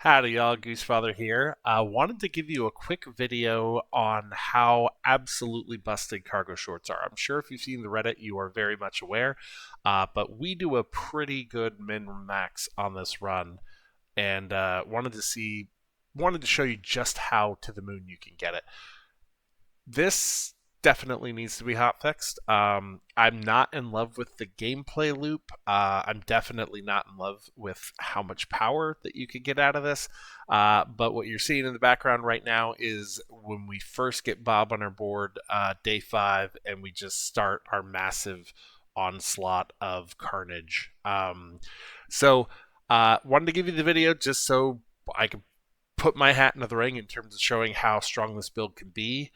Howdy y'all, GooseFathr here. Wanted to give you a quick video on how absolutely busted cargo shorts are. I'm sure if you've seen the Reddit, you are very much aware, but we do a pretty good min-max on this run, and wanted to show you just how to the moon you can get it. This definitely needs to be hotfixed. I'm not in love with the gameplay loop. I'm definitely not in love with how much power that you could get out of this. But what you're seeing in the background right now is when we first get Bob on our board, day 5, and we just start our massive onslaught of carnage. Wanted to give you the video just so I could put my hat into the ring in terms of showing how strong this build can be.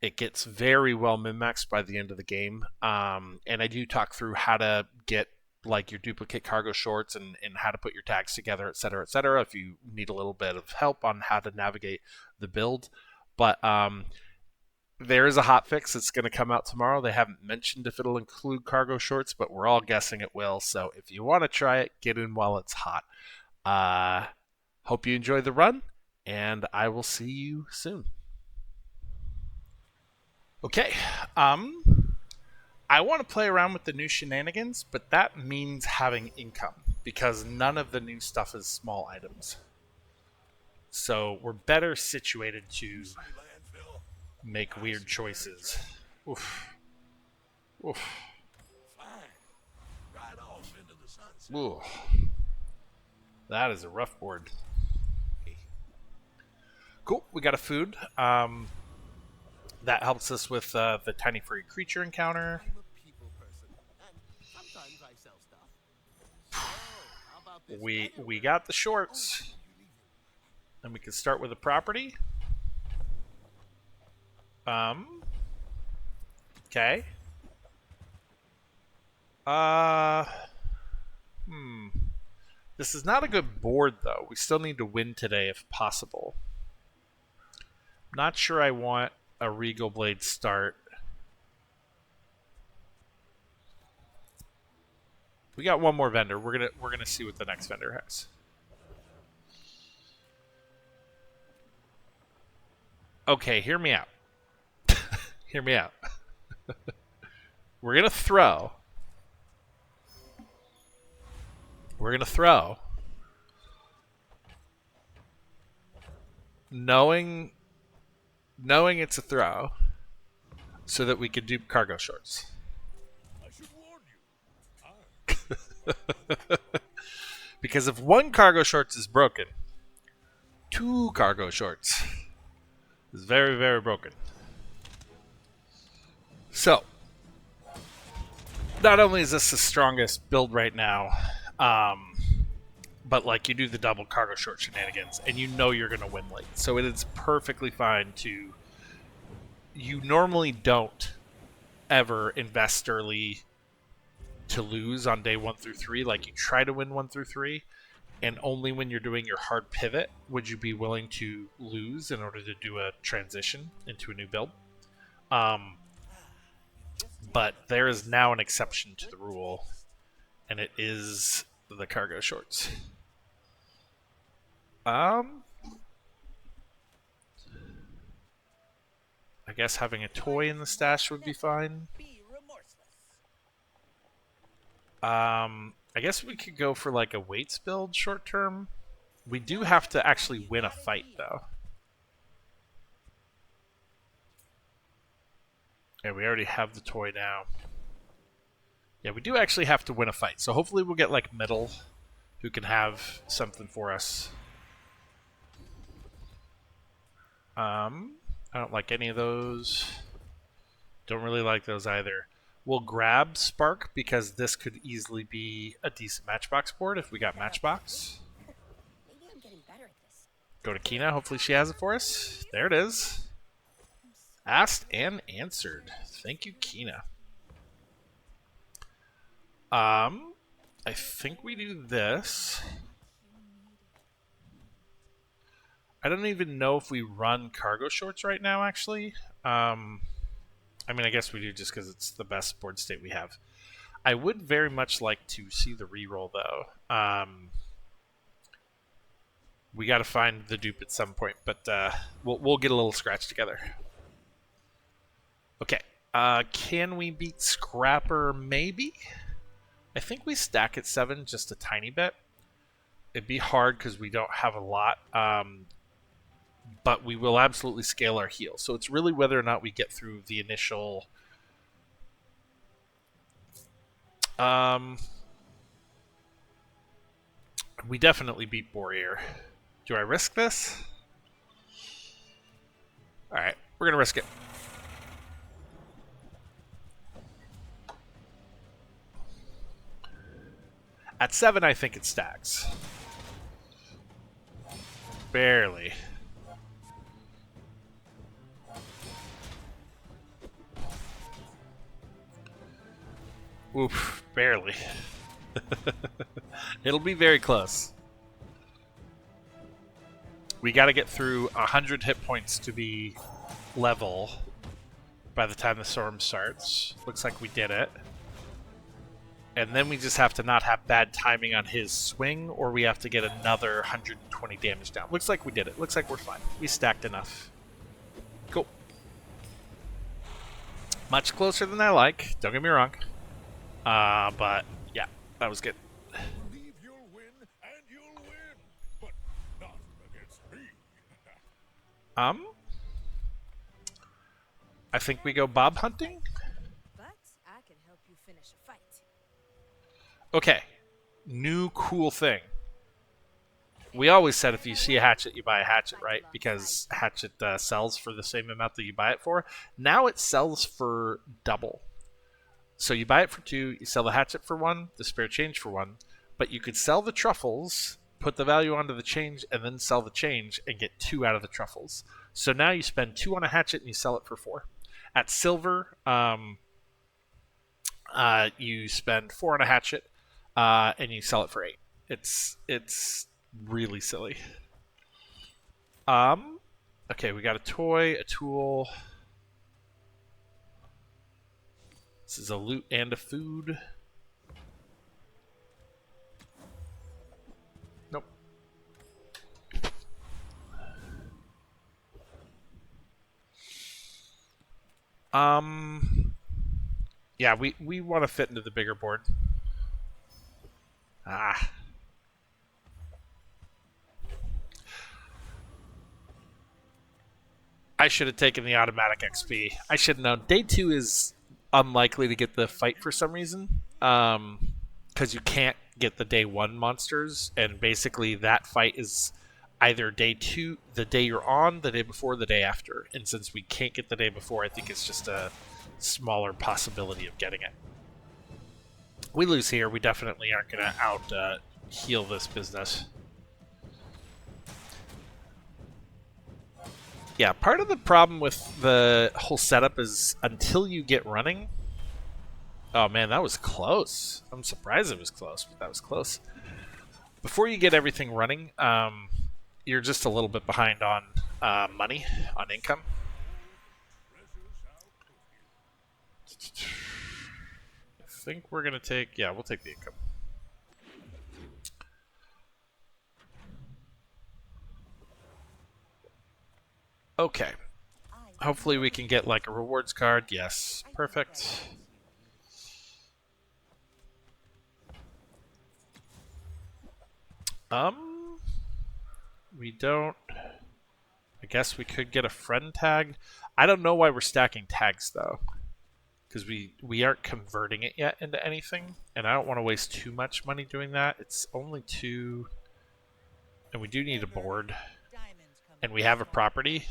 It gets very well min-maxed by the end of the game. And I do talk through how to get like your duplicate cargo shorts and how to put your tags together, etc., etc. if you need a little bit of help on how to navigate the build. But there is a hotfix that's going to come out tomorrow. They haven't mentioned if it'll include cargo shorts, but we're all guessing it will. So if you want to try it, get in while it's hot. Hope you enjoy the run, and I will see you soon. Okay, I want to play around with the new shenanigans, but that means having income, because none of the new stuff is small items. So we're better situated to make weird choices. Oof. Oof. Ooh. That is a rough board. Cool, we got a food. That helps us with the tiny furry creature encounter. We got the shorts. And we can start with a property. Okay. This is not a good board, though. We still need to win today if possible. Not sure I want a Regal Blade start. We got one more vendor. We're gonna see what the next vendor has. Okay, hear me out. Hear me out. We're gonna throw. We're gonna throw. Knowing it's a throw, so that we can dupe cargo shorts. I should warn you. Because if one cargo shorts is broken, two cargo shorts is very, very broken. So, not only is this the strongest build right now, but like you do the double cargo short shenanigans, and you know you're going to win late. So it is perfectly fine to... You normally don't ever invest early to lose on day 1 through 3. Like you try to win 1 through 3, and only when you're doing your hard pivot would you be willing to lose in order to do a transition into a new build. But there is now an exception to the rule, and it is the cargo shorts. I guess having a toy in the stash would be fine. I guess we could go for like a weights build short term. We do have to actually win a fight, though. Yeah, we already have the toy now. Yeah, we do actually have to win a fight. So hopefully we'll get like Middle, who can have something for us. I don't like any of those. Don't really like those either. We'll grab Spark because this could easily be a decent Matchbox board if we got Matchbox. Maybe I'm getting better at this. Go to Kina. Hopefully she has it for us. There it is. Asked and answered. Thank you, Kina. I think we do this. I don't even know if we run cargo shorts right now, actually. I mean, I guess we do just because it's the best board state we have. I would very much like to see the reroll, though. We got to find the dupe at some point, but we'll get a little scratch together. Okay. Can we beat Scrapper? Maybe. I think we stack at 7 just a tiny bit. It'd be hard because we don't have a lot, but we will absolutely scale our heal. So it's really whether or not we get through the initial. We definitely beat Warrior. Do I risk this? Alright, we're going to risk it. At 7, I think it stacks. Barely. Oof, barely. It'll be very close. We got to get through 100 hit points to be level by the time the storm starts. Looks like we did it. And then we just have to not have bad timing on his swing, or we have to get another 120 damage down. Looks like we did it. Looks like we're fine. We stacked enough. Cool. Much closer than I like. Don't get me wrong. But yeah, that was good. Believe you'll win, and you'll win, but not against me. I think we go bob hunting. But I can help you finish a fight. Okay, new cool thing. We always said if you see a hatchet, you buy a hatchet, right? Because hatchet sells for the same amount that you buy it for. Now it sells for double. So you buy it for 2, you sell the hatchet for 1, the spare change for 1, but you could sell the truffles, put the value onto the change, and then sell the change and get 2 out of the truffles. So now you spend 2 on a hatchet and you sell it for 4. At silver, you spend 4 on a hatchet and you sell it for 8. It's really silly. Okay, we got a toy, a tool. This is a loot and a food. Nope. Yeah, we want to fit into the bigger board. Ah. I should have taken the automatic XP. I should have known. Day 2 is unlikely to get the fight for some reason. Because you can't get the day 1 monsters. And basically that fight is either day 2, the day you're on, the day before, the day after. And since we can't get the day before, I think it's just a smaller possibility of getting it. We lose here. We definitely aren't going to out heal this business. Yeah, part of the problem with the whole setup is until you get running... Oh man, that was close. I'm surprised it was close, but that was close. Before you get everything running, you're just a little bit behind on money, on income. I think we're going to take... Yeah, we'll take the income. Okay. Hopefully we can get like a rewards card. Yes. Perfect. We don't... I guess we could get a friend tag. I don't know why we're stacking tags though. Because we aren't converting it yet into anything. And I don't want to waste too much money doing that. It's only 2... And we do need a board. And we have a property.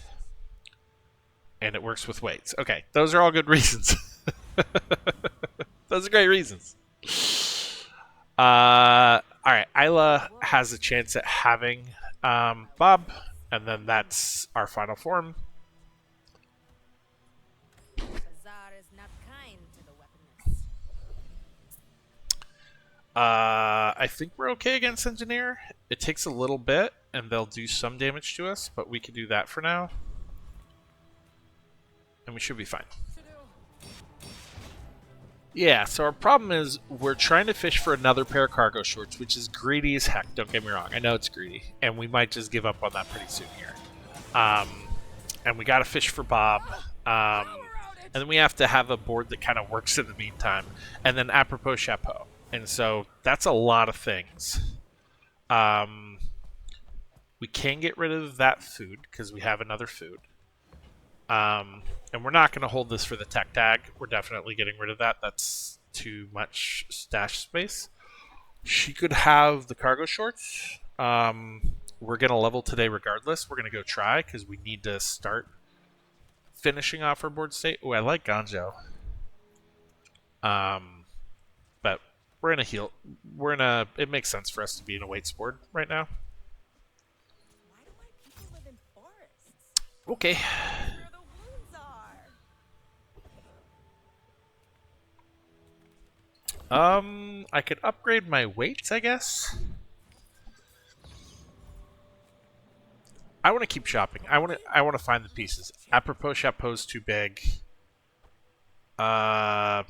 And it works with weights. Okay, those are all good reasons. Those are great reasons. Alright, Isla has a chance at having Bob. And then that's our final form. Bazaar is not kind to the weaponless. I think we're okay against Engineer. It takes a little bit, and they'll do some damage to us, but we can do that for now. And we should be fine. Yeah, so our problem is we're trying to fish for another pair of cargo shorts, which is greedy as heck. Don't get me wrong. I know it's greedy, and we might just give up on that pretty soon here. Um, and we got to fish for Bob. And then we have to have a board that kind of works in the meantime. And then apropos chapeau. And so that's a lot of things. Um, we can get rid of that food because we have another food. And we're not going to hold this for the tech tag. We're definitely getting rid of that. That's too much stash space. She could have the cargo shorts. We're going to level today regardless. We're going to go try because we need to start finishing off our board state. Oh, I like Ganjo. But we're in a heal. It makes sense for us to be in a weights board right now. Why do my people live in forests? Okay. Where the wounds are. I could upgrade my weights, I guess. I want to keep shopping. I want to find the pieces. Apropos chapeau's too big. I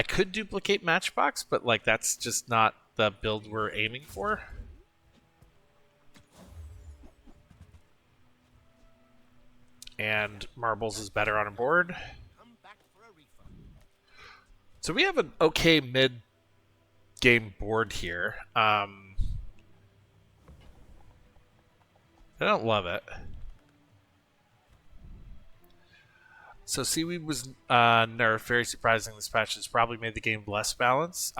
could duplicate Matchbox, but like that's just not the build we're aiming for. And marbles is better on a board. So we have an okay mid-game board here. I don't love it. So Seaweed was nerfed. Very surprising. This patch has probably made the game less balanced.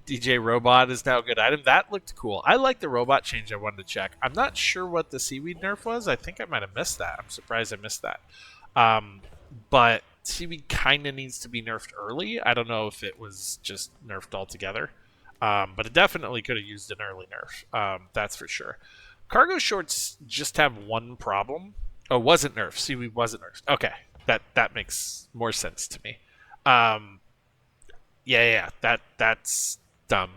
DJ Robot is now a good item. That looked cool. I like the robot change I wanted to check. I'm not sure what the Seaweed nerf was. I think I might have missed that. I'm surprised I missed that. But Seaweed kind of needs to be nerfed early. I don't know if it was just nerfed altogether. But it definitely could have used an early nerf. That's for sure. Cargo shorts just have one problem. Oh, wasn't nerfed. Seaweed wasn't nerfed. Okay. That makes more sense to me. Yeah. That's dumb.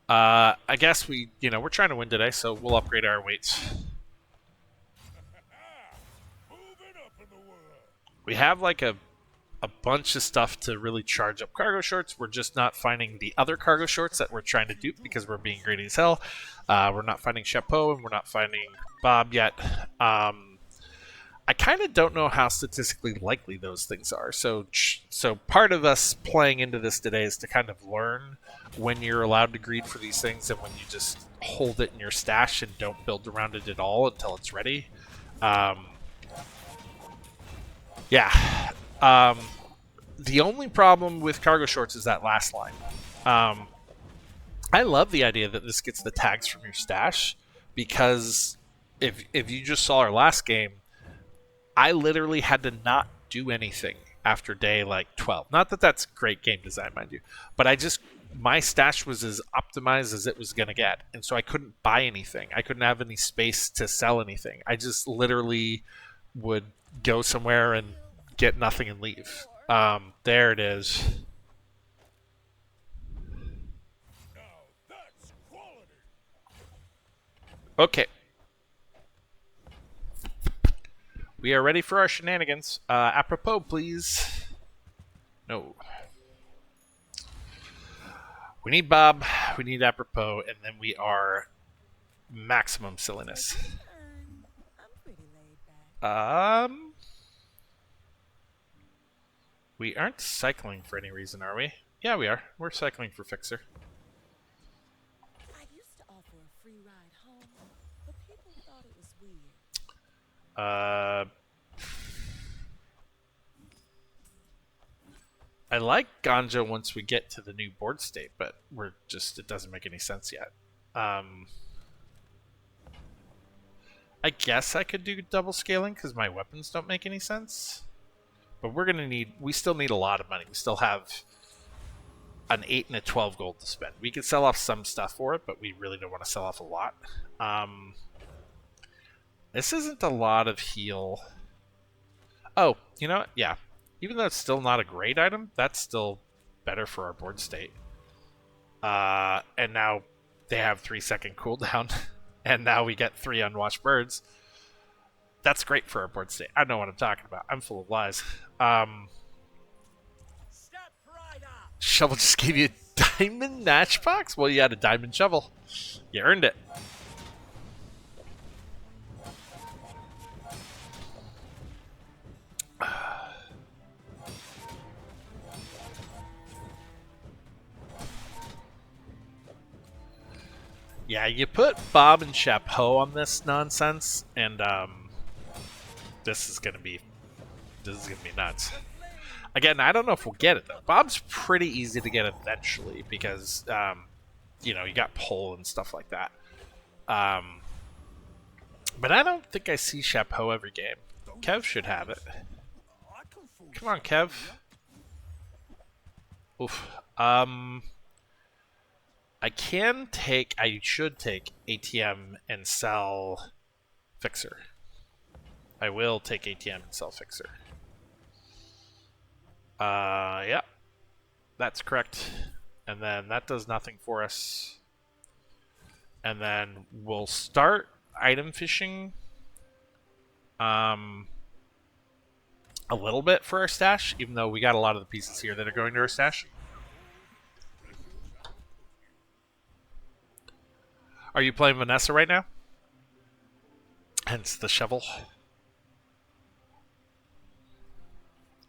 I guess we're trying to win today, so we'll upgrade our weights. Moving up in the world. We have like a bunch of stuff to really charge up cargo shorts. We're just not finding the other cargo shorts that we're trying to dupe because we're being greedy as hell. We're not finding Chapeau and we're not finding Bob yet. I kind of don't know how statistically likely those things are. So part of us playing into this today is to kind of learn when you're allowed to greed for these things and when you just hold it in your stash and don't build around it at all until it's ready. Yeah. The only problem with cargo shorts is that last line. I love the idea that this gets the tags from your stash because if you just saw our last game, I literally had to not do anything after day like 12. Not that that's great game design, mind you, but my stash was as optimized as it was going to get. And so I couldn't buy anything. I couldn't have any space to sell anything. I just literally would go somewhere and get nothing and leave. There it is. Now that's quality. Okay. We are ready for our shenanigans. Apropos, please. No. We need Bob, we need apropos, and then we are maximum silliness. I'm pretty laid back. We aren't cycling for any reason, are we? Yeah, we are. We're cycling for Fixer. I used to offer a free ride home, but people thought it was weird. I like Ganja once we get to the new board state, but it doesn't make any sense yet. I guess I could do double scaling because my weapons don't make any sense. But we still need a lot of money. We still have an 8 and a 12 gold to spend. We could sell off some stuff for it, but we really don't want to sell off a lot. This isn't a lot of heal. Oh, you know what? Yeah. Even though it's still not a great item, that's still better for our board state. And now they have 3-second cooldown. And now we get 3 unwatched birds. That's great for our board state. I know what I'm talking about. I'm full of lies. Step right up. Shovel just gave you a diamond matchbox? Well, you had a diamond shovel. You earned it. Yeah, you put Bob and Chapeau on this nonsense, and this is gonna be nuts. Again, I don't know if we'll get it though. Bob's pretty easy to get eventually because you know, you got pull and stuff like that. But I don't think I see Chapeau every game. Kev should have it. Come on, Kev. Oof. I should take ATM and sell Fixer. I will take ATM and sell Fixer. Yeah. That's correct. And then that does nothing for us. And then we'll start item fishing a little bit for our stash, even though we got a lot of the pieces here that are going to our stash. Are you playing Vanessa right now? Hence the shovel.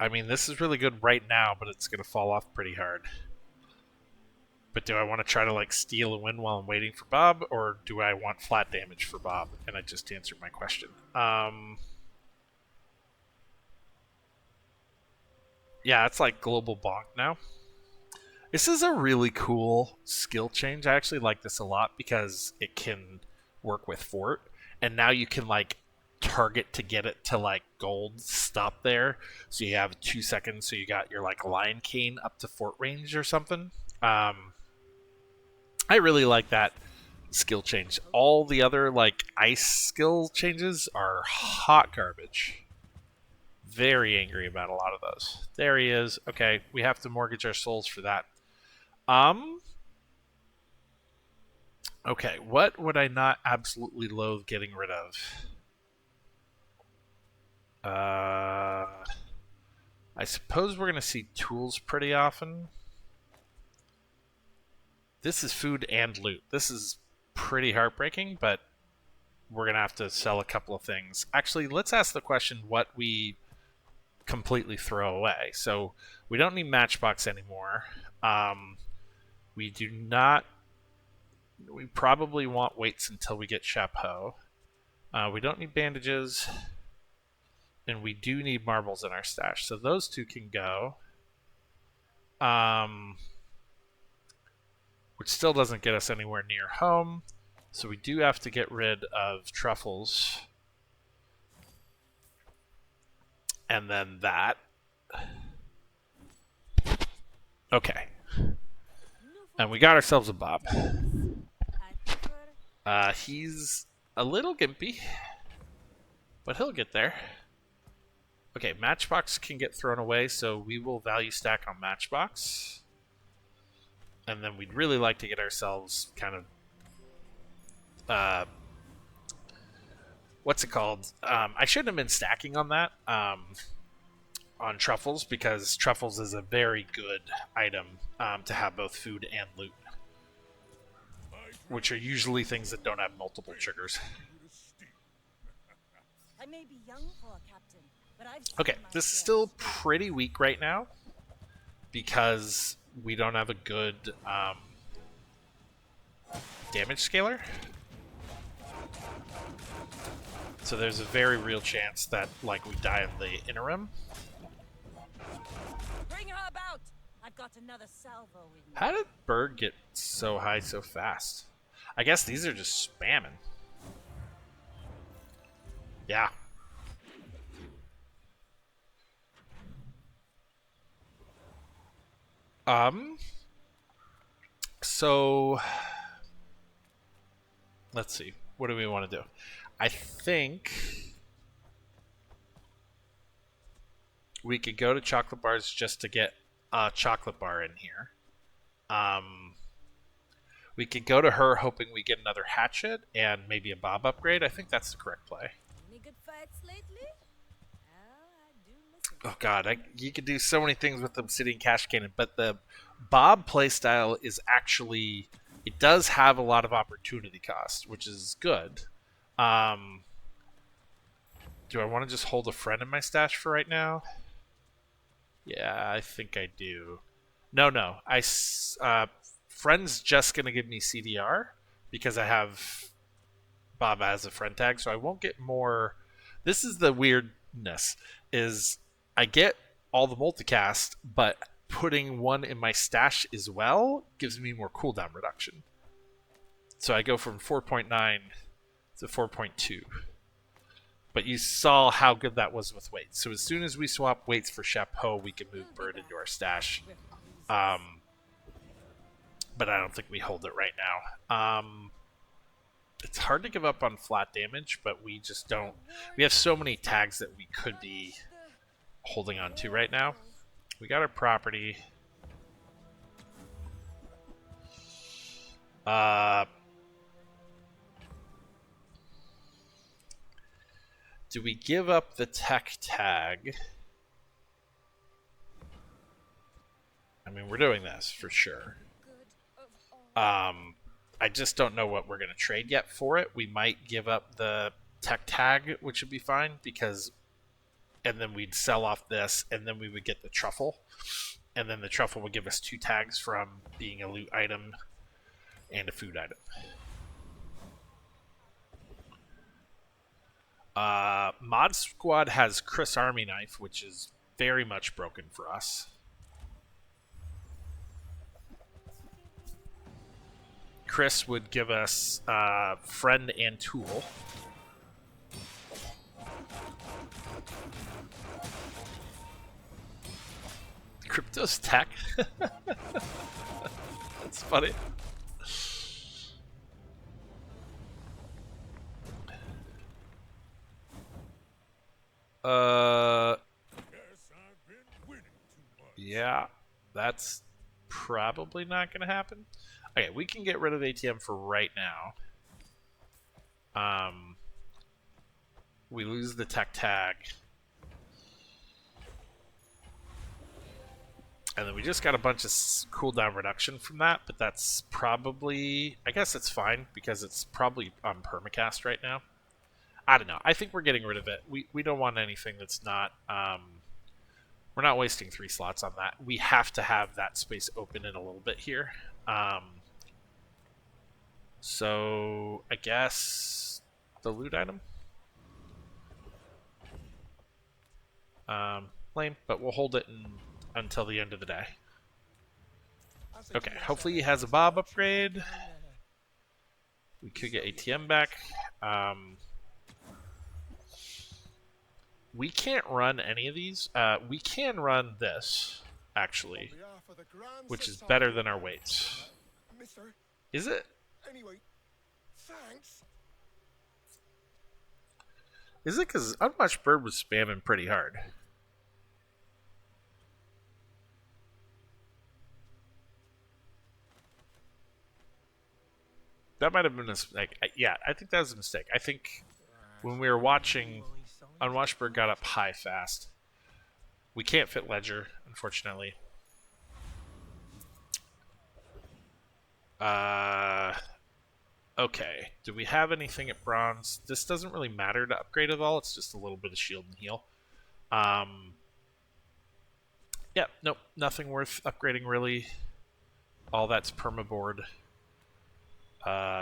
I mean, this is really good right now, but it's going to fall off pretty hard. But do I want to try to like steal a win while I'm waiting for Bob, or do I want flat damage for Bob? And I just answered my question. Yeah, it's like global bonk now. This is a really cool skill change. I actually like this a lot because it can work with Fort, and now you can like target to get it to like gold, stop there, so you have 2 seconds, so you got your like lion cane up to Fort range or something. I really like that skill change. All the other like ice skill changes are hot garbage. Very angry about a lot of those. There he is. Okay, we have to mortgage our souls for that. Okay, what would I not absolutely loathe getting rid of? I suppose we're going to see tools pretty often. This is food and loot. This is pretty heartbreaking, but we're going to have to sell a couple of things. Actually, let's ask the question what we completely throw away. So we don't need Matchbox anymore. We do not... We probably want weights until we get Chapeau. We don't need bandages. And we do need marbles in our stash. So those two can go. Which still doesn't get us anywhere near home. So we do have to get rid of truffles. And then that. Okay. And we got ourselves a Bob. He's a little gimpy, but he'll get there. Okay, Matchbox can get thrown away, so we will value stack on Matchbox. And then we'd really like to get ourselves kind of... what's it called? I shouldn't have been stacking on that, on Truffles, because Truffles is a very good item to have both food and loot. Which are usually things that don't have multiple triggers. I may be young for a captain, but I've Okay, seen my this is share. still pretty weak right now because we don't have a good damage scaler. So there's a very real chance that like we die in the interim. Bring her about. I've got another salvo in me. How did Bird get so high so fast? I guess these are just spamming. Yeah. So let's see. What do we want to do? I think we could go to chocolate bars just to get a chocolate bar in here. We could go to her hoping we get another hatchet and maybe a Bob upgrade. I think that's the correct play. Any good fighting fights lately? Well, I do miss it Oh god, sometimes. you could do so many things with Obsidian Cash Cannon, but the Bob playstyle is actually, it does have a lot of opportunity cost, which is good. Um, do I want to just hold a friend in my stash for right now? Yeah, I think I do. No. Friend's just gonna give me CDR because I have Bob as a friend tag, so I won't get more. This is the weirdness: is I get all the multicast, but putting one in my stash as well gives me more cooldown reduction. So I go from 4.9 to 4.2. But you saw how good that was with weights. So as soon as we swap weights for Chapeau, we can We'll move be Bird into back our stash. with bruises. Um, but I don't think we hold it right now. It's hard to give up on flat damage, but we just don't. We have so many tags that we could be Punish the holding on to right now. careful. We got our property. Uh, do we give up the tech tag? I mean, we're doing this for sure. Good of all. I just don't know what we're going to trade yet for it. We might give up the tech tag, which would be fine because, and then we'd sell off this, and then we would get the truffle, and then the truffle would give us 2 tags from being a loot item and a food item. Mod Squad has Chris Army Knife, which is very much broken for us. Chris would give us friend and tool. Crypto's tech. That's funny. Guess I've been winning too much. Yeah, that's probably not going to happen. Okay, we can get rid of ATM for right now. We lose the tech tag. And then we just got a bunch of cooldown reduction from that, but that's probably, I guess it's fine because it's probably on permacast right now. I don't know. I think we're getting rid of it. We don't want anything that's not, we're not wasting 3 slots on that. We have to have that space open in a little bit here. So I guess the loot item. Lame, but we'll hold it until the end of the day. Okay, hopefully he has a Bob upgrade. We could get ATM back. We can't run any of these. We can run this, actually, which is better than our weights. Mister, Is it? anyway, thanks. Is it? Because Unwatched Bird was spamming pretty hard. That might have been a mistake. Yeah, I think that was a mistake. I think when we were watching, Unwatched Bird got up high fast. We can't fit Ledger, unfortunately. Okay. Do we have anything at bronze? This doesn't really matter to upgrade at all. It's just a little bit of shield and heal. Yeah, nope. Nothing worth upgrading, really. All that's permaboard.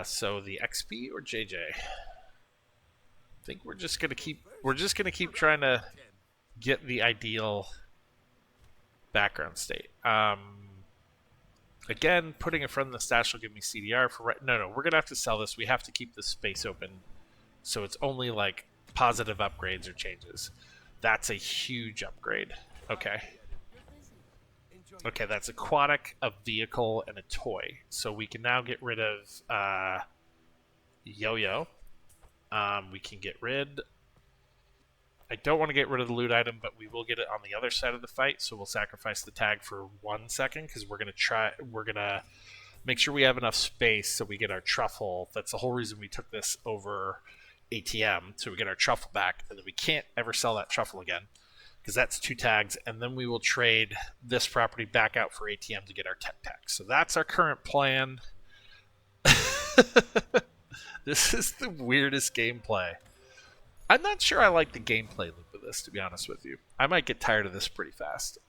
So the XP or JJ? I think we're just gonna keep trying to get the ideal background state. Again, putting a friend in the stash will give me CDR for right. No, we're gonna have to sell this. We have to keep this space open, so it's only like positive upgrades or changes. That's a huge upgrade. Okay. Okay, that's aquatic, a vehicle, and a toy. So we can now get rid of Yo-Yo. We can get rid. I don't want to get rid of the loot item, but we will get it on the other side of the fight. So we'll sacrifice the tag for 1 second because we're gonna make sure we have enough space so we get our truffle. That's the whole reason we took this over ATM, so we get our truffle back, and then we can't ever sell that truffle again because that's 2 tags, and then we will trade this property back out for ATM to get our 10 tags. So that's our current plan. This is the weirdest gameplay. I'm not sure I like the gameplay loop of this, to be honest with you. I might get tired of this pretty fast.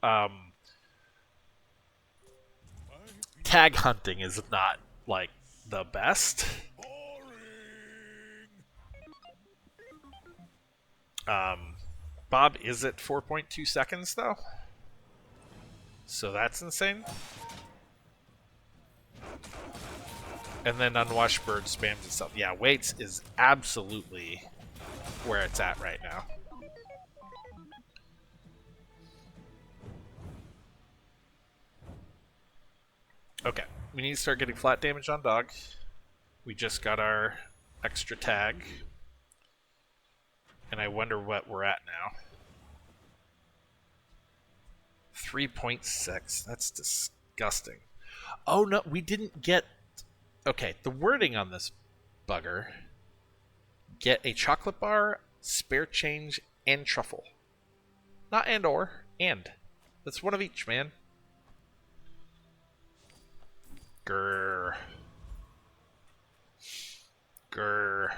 Tag hunting is not, like, the best. Bob is at 4.2 seconds, though. So that's insane. And then Unwashed Bird spams itself. Yeah, weights is absolutely where it's at right now. Okay, we need to start getting flat damage on dog. We just got our extra tag. And I wonder what we're at now. 3.6. That's disgusting. Oh, no, we didn't get... Okay, the wording on this bugger. Get a chocolate bar, spare change, and truffle. Not and or, and. That's one of each, man. Grr. Grr.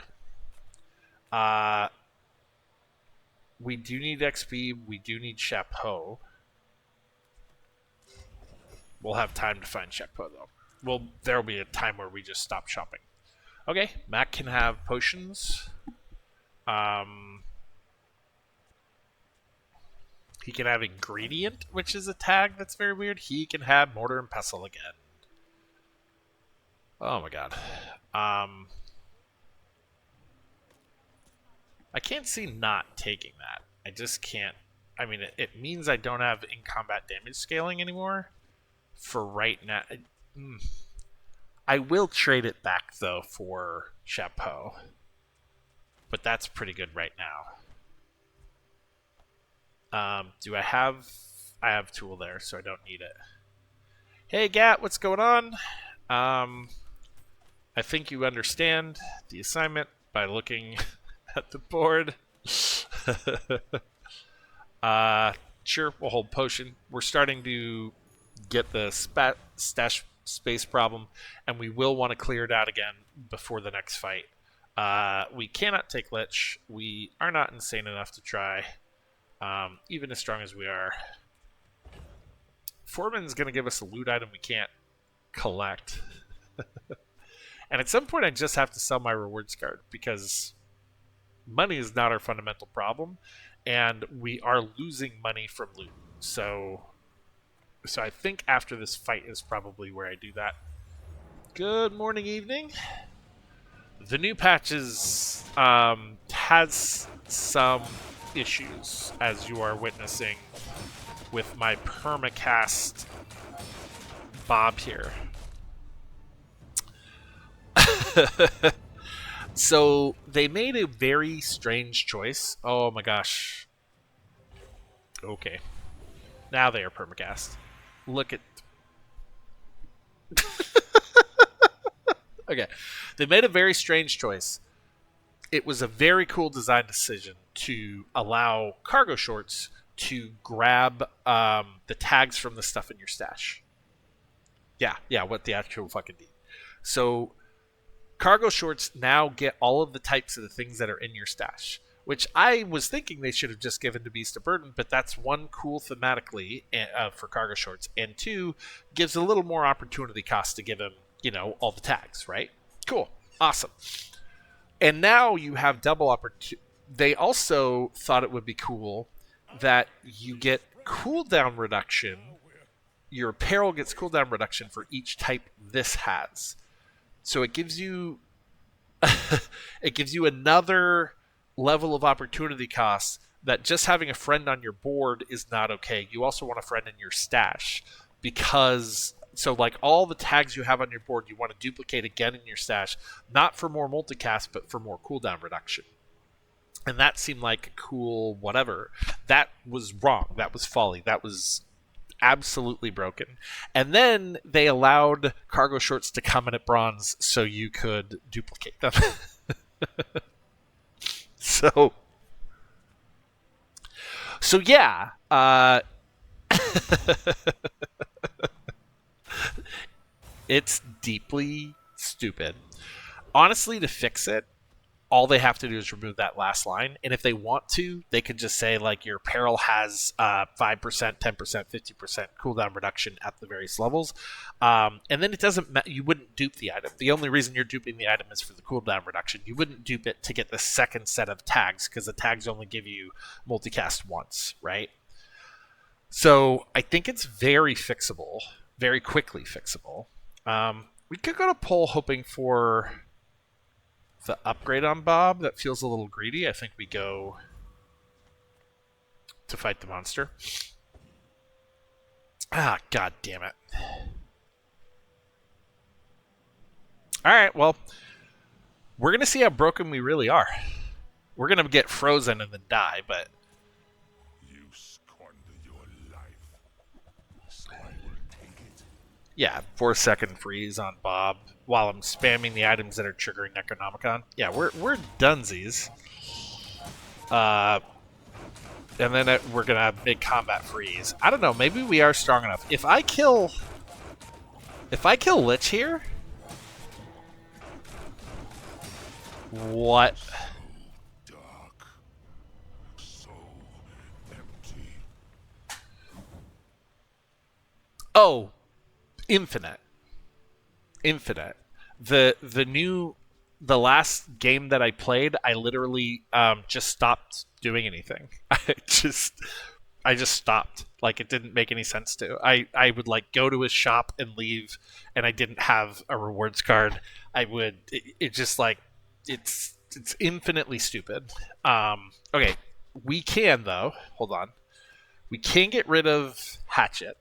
We do need XP. We do need Chapeau. We'll have time to find Chapeau, though. Well, there'll be a time where we just stop shopping. Okay, Mac can have potions. He can have ingredient, which is a tag that's very weird. He can have mortar and pestle again. Oh my god. I can't see not taking that. I just can't. I mean, it means I don't have in-combat damage scaling anymore for right now. I will trade it back, though, for Chapeau. But that's pretty good right now. Do I have... I have Tool there, so I don't need it. Hey, Gat, what's going on? I think you understand the assignment by looking at the board. Sure, we'll hold potion. We're starting to get the stash space problem, and we will want to clear it out again before the next fight. We cannot take Lich. We are not insane enough to try, even as strong as we are. Foreman's going to give us a loot item we can't collect. And at some point, I just have to sell my rewards card, because money is not our fundamental problem, and we are losing money from loot. So I think after this fight is probably where I do that. Good morning, evening. The new patches has some issues, as you are witnessing with my permacast Bob here. So they made a very strange choice. Oh my gosh. Okay. Now they are permacast. Look at... Okay. They made a very strange choice. It was a very cool design decision to allow cargo shorts to grab the tags from the stuff in your stash. Yeah, what the actual fucking D. So cargo shorts now get all of the types of the things that are in your stash, which I was thinking they should have just given to Beast of Burden, but that's one, cool thematically for cargo shorts, and two, gives a little more opportunity cost to give him, all the tags, right? Cool. Awesome. And now you have double opportunity. They also thought it would be cool that you get cooldown reduction. Your apparel gets cooldown reduction for each type this has. So it gives you another level of opportunity cost that just having a friend on your board is not okay. You also want a friend in your stash, because all the tags you have on your board you want to duplicate again in your stash, not for more multicast but for more cooldown reduction. And that seemed like a cool whatever. That was wrong. That was folly. That was absolutely broken. And then they allowed cargo shorts to come in at bronze so you could duplicate them. So yeah, it's deeply stupid. Honestly, to fix it, all they have to do is remove that last line. And if they want to, they could just say like your apparel has 5%, 10%, 50% cooldown reduction at the various levels. And then it doesn't you wouldn't dupe the item. The only reason you're duping the item is for the cooldown reduction. You wouldn't dupe it to get the second set of tags because the tags only give you multicast once, right? So I think it's very fixable, very quickly fixable. We could go to poll hoping for the upgrade on Bob. That feels a little greedy. I think we go to fight the monster. Ah, god damn it. Alright, well, we're going to see how broken we really are. We're going to get frozen and then die, but... You squander your life, so I will take it. Yeah, 4-second freeze on Bob while I'm spamming the items that are triggering Necronomicon. Yeah, we're dunsies. And then we're going to have big combat freeze. I don't know, maybe we are strong enough. If I kill Lich here... What? Dark, so empty. Oh, infinite. The last game that I played, I literally just stopped doing anything. I just stopped. Like, it didn't make any sense to. I would like go to his shop and leave, and I didn't have a rewards card. It just like it's infinitely stupid. Okay, we can though. Hold on. We can get rid of Hatchet.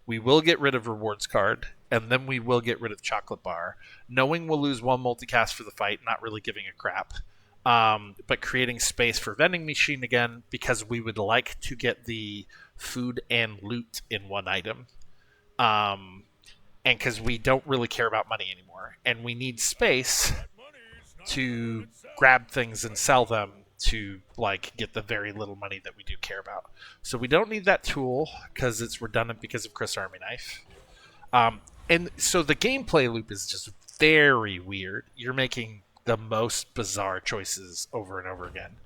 We will get rid of rewards card, and then we will get rid of chocolate bar, knowing we'll lose one multicast for the fight, not really giving a crap. But creating space for vending machine again, because we would like to get the food and loot in one item. And because we don't really care about money anymore. And we need space to grab things and sell them to like get the very little money that we do care about. So we don't need that tool because it's redundant because of Chris Army Knife. And so the gameplay loop is just very weird. You're making the most bizarre choices over and over again.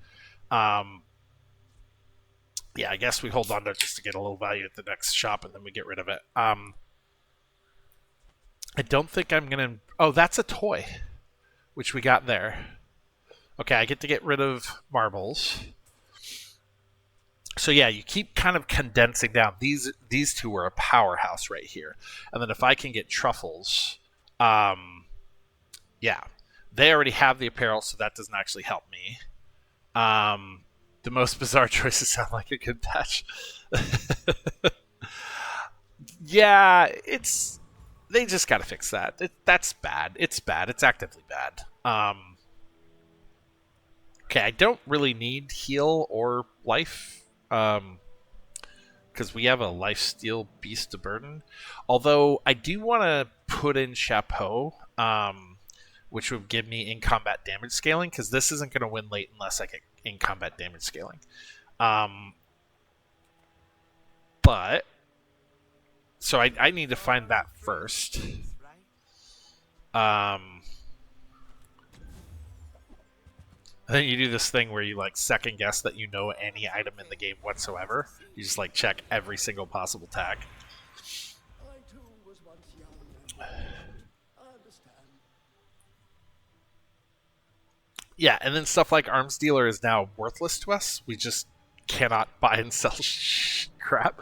Yeah, I guess we hold on to it just to get a little value at the next shop and then we get rid of it. I don't think I'm going to... Oh, that's a toy, which we got there. Okay, I get to get rid of marbles. So yeah, you keep kind of condensing down. These two are a powerhouse right here. And then if I can get truffles, yeah. They already have the apparel, so that doesn't actually help me. The most bizarre choices sound like a good patch. Yeah, they just gotta fix that. That's bad. It's bad. It's actively bad. Okay, I don't really need heal or life, because we have a lifesteal beast of burden. Although I do want to put in chapeau, which would give me in combat damage scaling, because this isn't going to win late unless I get in combat damage scaling. But so I need to find that first. I think you do this thing where you like second guess that you know any item in the game whatsoever. You just like check every single possible tag. I too was once young and I understand. Yeah, and then stuff like Arms Dealer is now worthless to us. We just cannot buy and sell crap.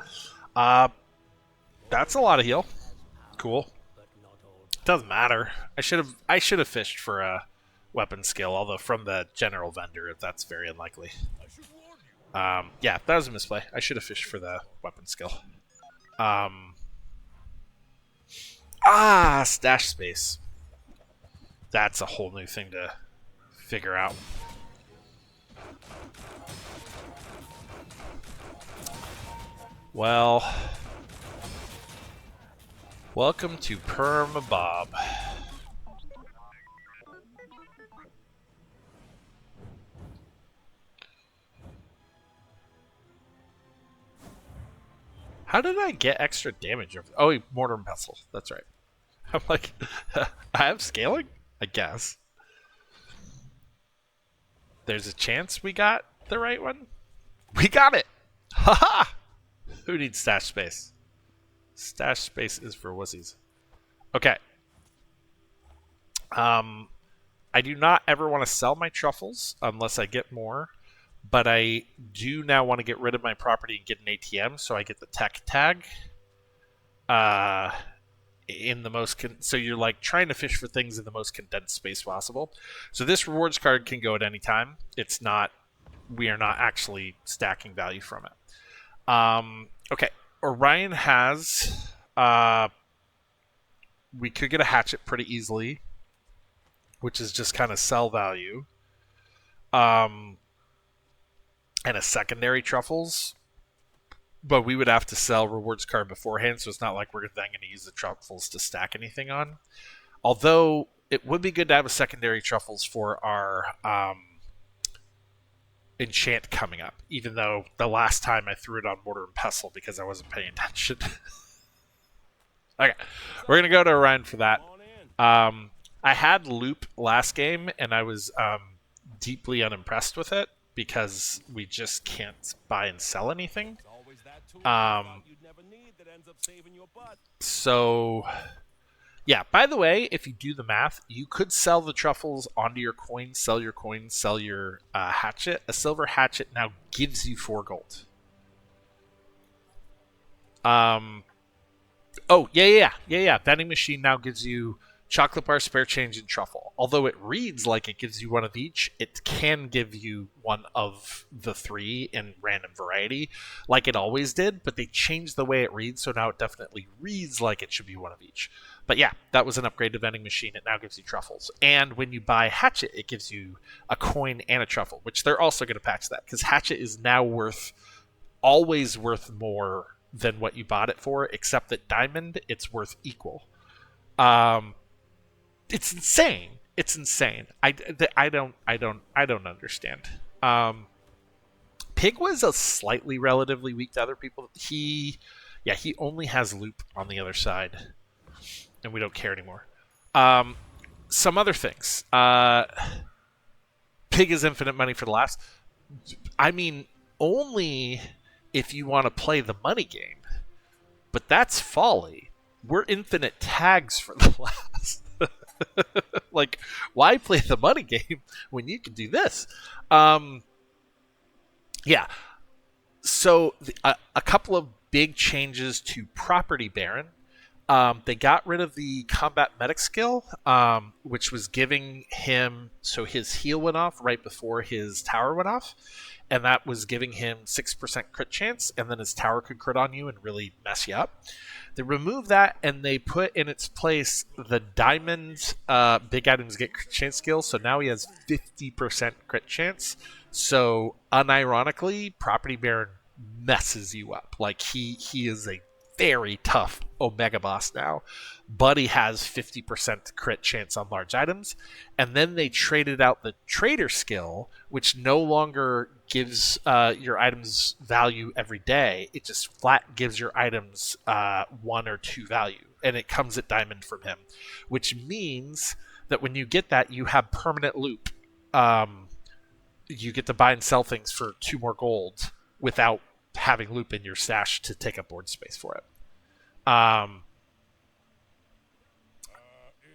That's a lot of heal. Cool. Doesn't matter. I should have fished for a weapon skill, although from the general vendor, that's very unlikely. Yeah, that was a misplay. I should have fished for the weapon skill. Stash space. That's a whole new thing to figure out. Well, welcome to Perm Bob. How did I get extra damage? Oh, mortar and pestle. That's right. I'm like, I have scaling? I guess. There's a chance we got the right one. We got it! Haha! Who needs stash space? Stash space is for wussies. Okay. I do not ever want to sell my truffles unless I get more, but I do now want to get rid of my property and get an ATM, so I get the tech tag. In the most so you're like trying to fish for things in the most condensed space possible. So this rewards card can go at any time. It's not, we are not actually stacking value from it. Okay, Orion has we could get a hatchet pretty easily, which is just kind of sell value, and a secondary truffles. But we would have to sell rewards card beforehand, so it's not like we're then going to use the truffles to stack anything on. Although it would be good to have a secondary truffles for our enchant coming up, even though the last time I threw it on mortar and pestle because I wasn't paying attention. Okay, we're going to go to Orion for that. I had loop last game, and I was deeply unimpressed with it because we just can't buy and sell anything. So, yeah, by the way, if you do the math, you could sell the truffles onto your coin, sell your hatchet. A silver hatchet now gives you 4 gold. Oh, yeah. Vending machine now gives you chocolate bar, spare change, and truffle. Although it reads like it gives you one of each, it can give you one of the 3 in random variety, like it always did, but they changed the way it reads, so now it definitely reads like it should be one of each. But yeah, that was an upgrade to vending machine. It now gives you truffles. And when you buy hatchet, it gives you a coin and a truffle, which they're also going to patch that, because hatchet is now always worth more than what you bought it for, except that diamond, it's worth equal. It's insane. I don't understand. Pig was a slightly relatively weak to other people. He only has loop on the other side, and we don't care anymore. Some other things. Pig is infinite money for the last. I mean, only if you want to play the money game, but that's folly. We're infinite tags for the last. Like, why play the money game when you can do this? Yeah. So a couple of big changes to Property Baron. They got rid of the combat medic skill, which was giving him, so his heal went off right before his tower went off, and that was giving him 6% crit chance, and then his tower could crit on you and really mess you up. They removed that, and they put in its place the diamond big items get crit chance skill, so now he has 50% crit chance. So, unironically, Property Baron messes you up. Like, he is a very tough Omega boss now, but he has 50% crit chance on large items. And then they traded out the trader skill, which no longer gives your items value every day. It just flat gives your items 1 or 2 value, and it comes at diamond from him, which means that when you get that, you have permanent loop. You get to buy and sell things for 2 more gold without having loop in your stash to take up board space for it.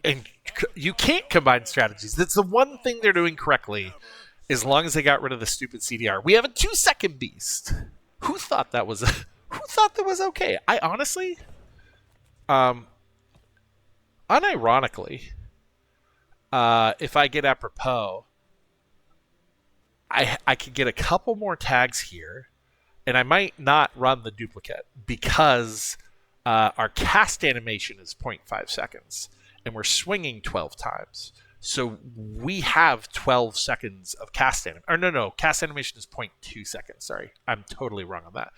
And you can't combine strategies. That's the one thing they're doing correctly, as long as they got rid of the stupid CDR. We have a 2-second beast. Who thought that was okay? I honestly, unironically, if I get apropos, I could get a couple more tags here, and I might not run the duplicate because our cast animation is 0.5 seconds, and we're swinging 12 times. So we have 12 seconds of cast animation. Or no, cast animation is 0.2 seconds. Sorry, I'm totally wrong on that.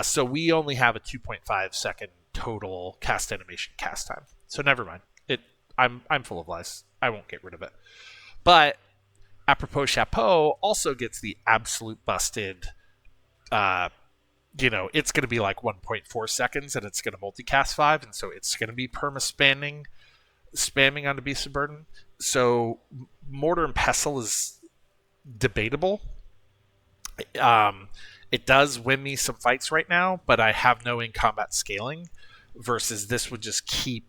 So we only have a 2.5 second total cast animation cast time. So never mind. I'm full of lies. I won't get rid of it. But apropos chapeau also gets the absolute busted you know, it's going to be like 1.4 seconds and it's going to multicast 5, and so it's going to be spamming onto Beast of Burden. So Mortar and Pestle is debatable. Um, it does win me some fights right now, but I have no in combat scaling. Versus this would just keep.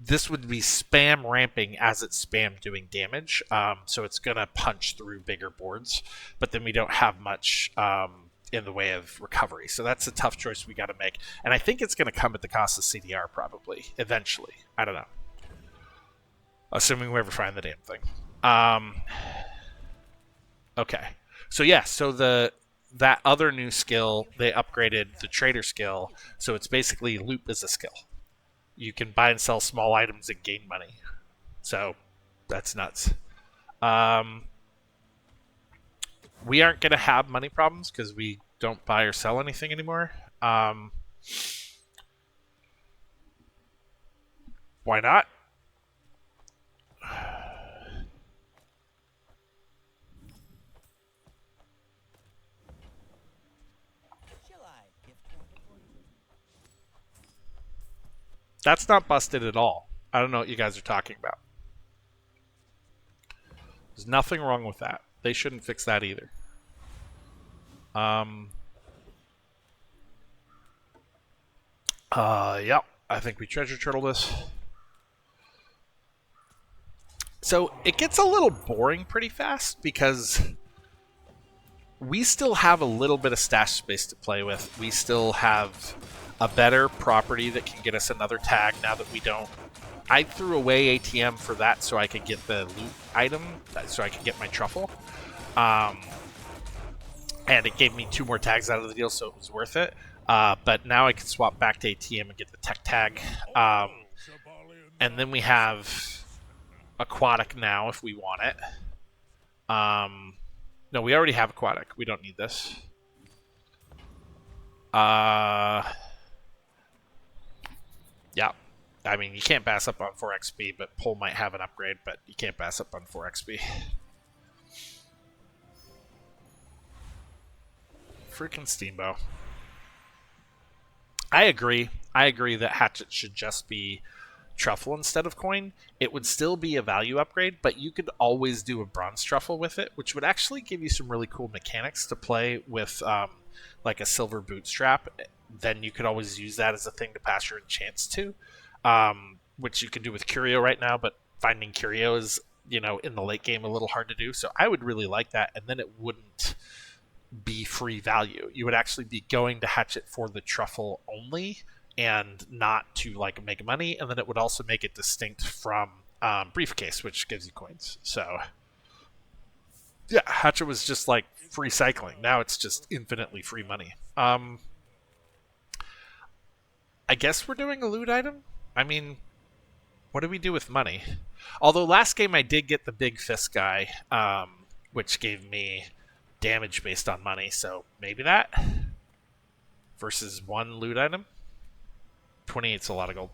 This would be spam ramping as it's spam doing damage. So it's gonna punch through bigger boards, but then we don't have much in the way of recovery. So that's a tough choice we got to make, and I think it's gonna come at the cost of CDR probably eventually. I don't know. Assuming we ever find the damn thing. Okay. So yeah, so that other new skill, they upgraded the trader skill, so it's basically loot as a skill. You can buy and sell small items and gain money. So that's nuts. We aren't going to have money problems because we don't buy or sell anything anymore. Why not? Shall I gift wrap it for you? That's not busted at all. I don't know what you guys are talking about. There's nothing wrong with that. They shouldn't fix that either. Yep. I think we treasure turtle this. So it gets a little boring pretty fast because we still have a little bit of stash space to play with. We still have a better property that can get us another tag now that we don't. I threw away ATM for that so I could get the loot item, so I could get my truffle. And it gave me 2 more tags out of the deal, so it was worth it. But now I can swap back to ATM and get the tech tag. And then we have aquatic now if we want it. No, we already have aquatic. We don't need this. Yeah. I mean, you can't pass up on 4XP, but Pole might have an upgrade, but you can't pass up on 4XP. Freaking Steamboat. I agree. I agree that Hatchet should just be truffle instead of coin. It would still be a value upgrade, but you could always do a bronze truffle with it, which would actually give you some really cool mechanics to play with, like a silver bootstrap. Then you could always use that as a thing to pass your enchants to, which you can do with Curio right now, but finding Curio is, you know, in the late game a little hard to do. So I would really like that, and then it wouldn't be free value. You would actually be going to Hatchet for the truffle only and not to like make money, and then it would also make it distinct from Briefcase, which gives you coins. So yeah, Hatchet was just like free cycling. Now it's just infinitely free money. I guess we're doing a loot item. I mean, what do we do with money? Although last game I did get the big fist guy, which gave me damage based on money, so maybe that versus 1 loot item. 28's a lot of gold.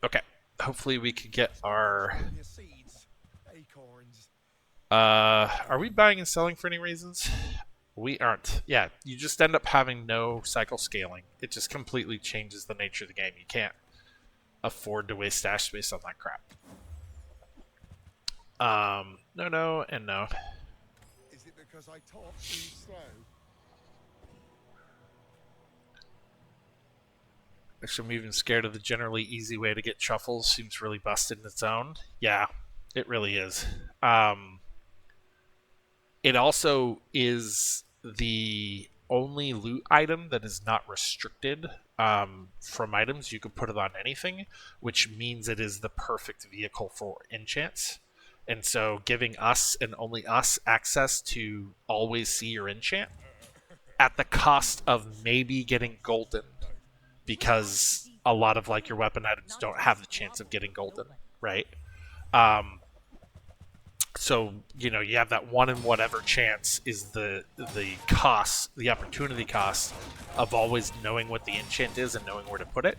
Okay, hopefully we could get our Seeds, acorns. are we buying and selling for any reasons? We aren't. Yeah, you just end up having no cycle scaling. It just completely changes the nature of the game. You can't afford to waste stash space on that crap. No, and no. Is it because I talk too slow? Actually, I'm even scared of the generally easy way to get truffles. Seems really busted in its own. Yeah, it really is. It also is the only loot item that is not restricted from items. You can put it on anything, which means it is the perfect vehicle for enchants. And so giving us and only us access to always see your enchant at the cost of maybe getting golden, because a lot of like your weapon items don't have the chance of getting golden, right? So, you know, you have that 1 in whatever chance is the cost, the opportunity cost of always knowing what the enchant is and knowing where to put it.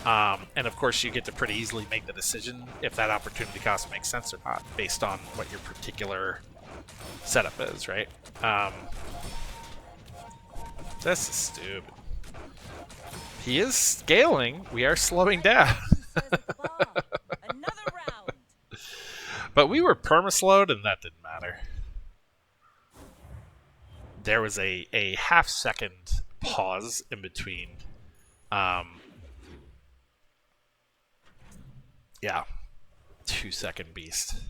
And of course, you get to pretty easily make the decision if that opportunity cost makes sense or not, based on what your particular setup is, right? This is stupid. He is scaling. We are slowing down. Who says at the bar? Another round. But we were permaslowed, and that didn't matter. There was a half-second pause in between. Yeah. 2-second beast.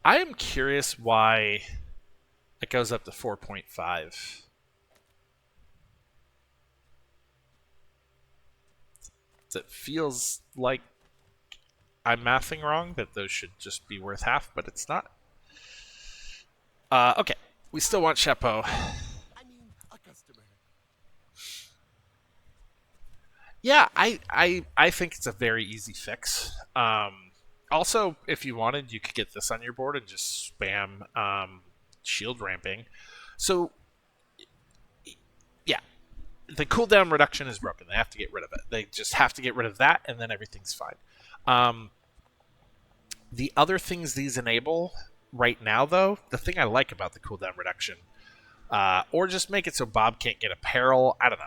I am curious why it goes up to 4.5. It feels like I'm mathing wrong, that those should just be worth half, but it's not. Okay, we still want Chapeau. I mean, a customer. Yeah, I think it's a very easy fix. Also, if you wanted, you could get this on your board and just spam shield ramping. So, yeah, the cooldown reduction is broken. They have to get rid of it. They just have to get rid of that, and then everything's fine. The other things these enable right now, though, the thing I like about the cooldown reduction, or just make it so Bob can't get apparel. I don't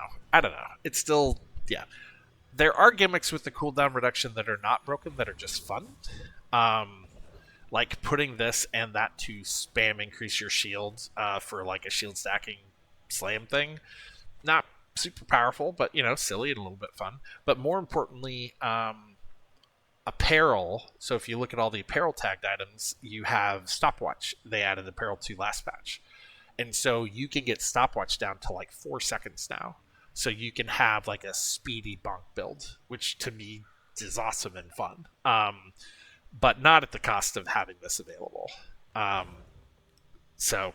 know. It's still, yeah. There are gimmicks with the cooldown reduction that are not broken, that are just fun. Like putting this and that to spam increase your shields for like a shield stacking slam thing. Not super powerful, but, you know, silly and a little bit fun. But more importantly, apparel. So if you look at all the apparel tagged items, you have stopwatch. They added apparel to last patch. And so you can get stopwatch down to like 4 seconds now. So you can have like a speedy bonk build, which to me is awesome and fun. But not at the cost of having this available. So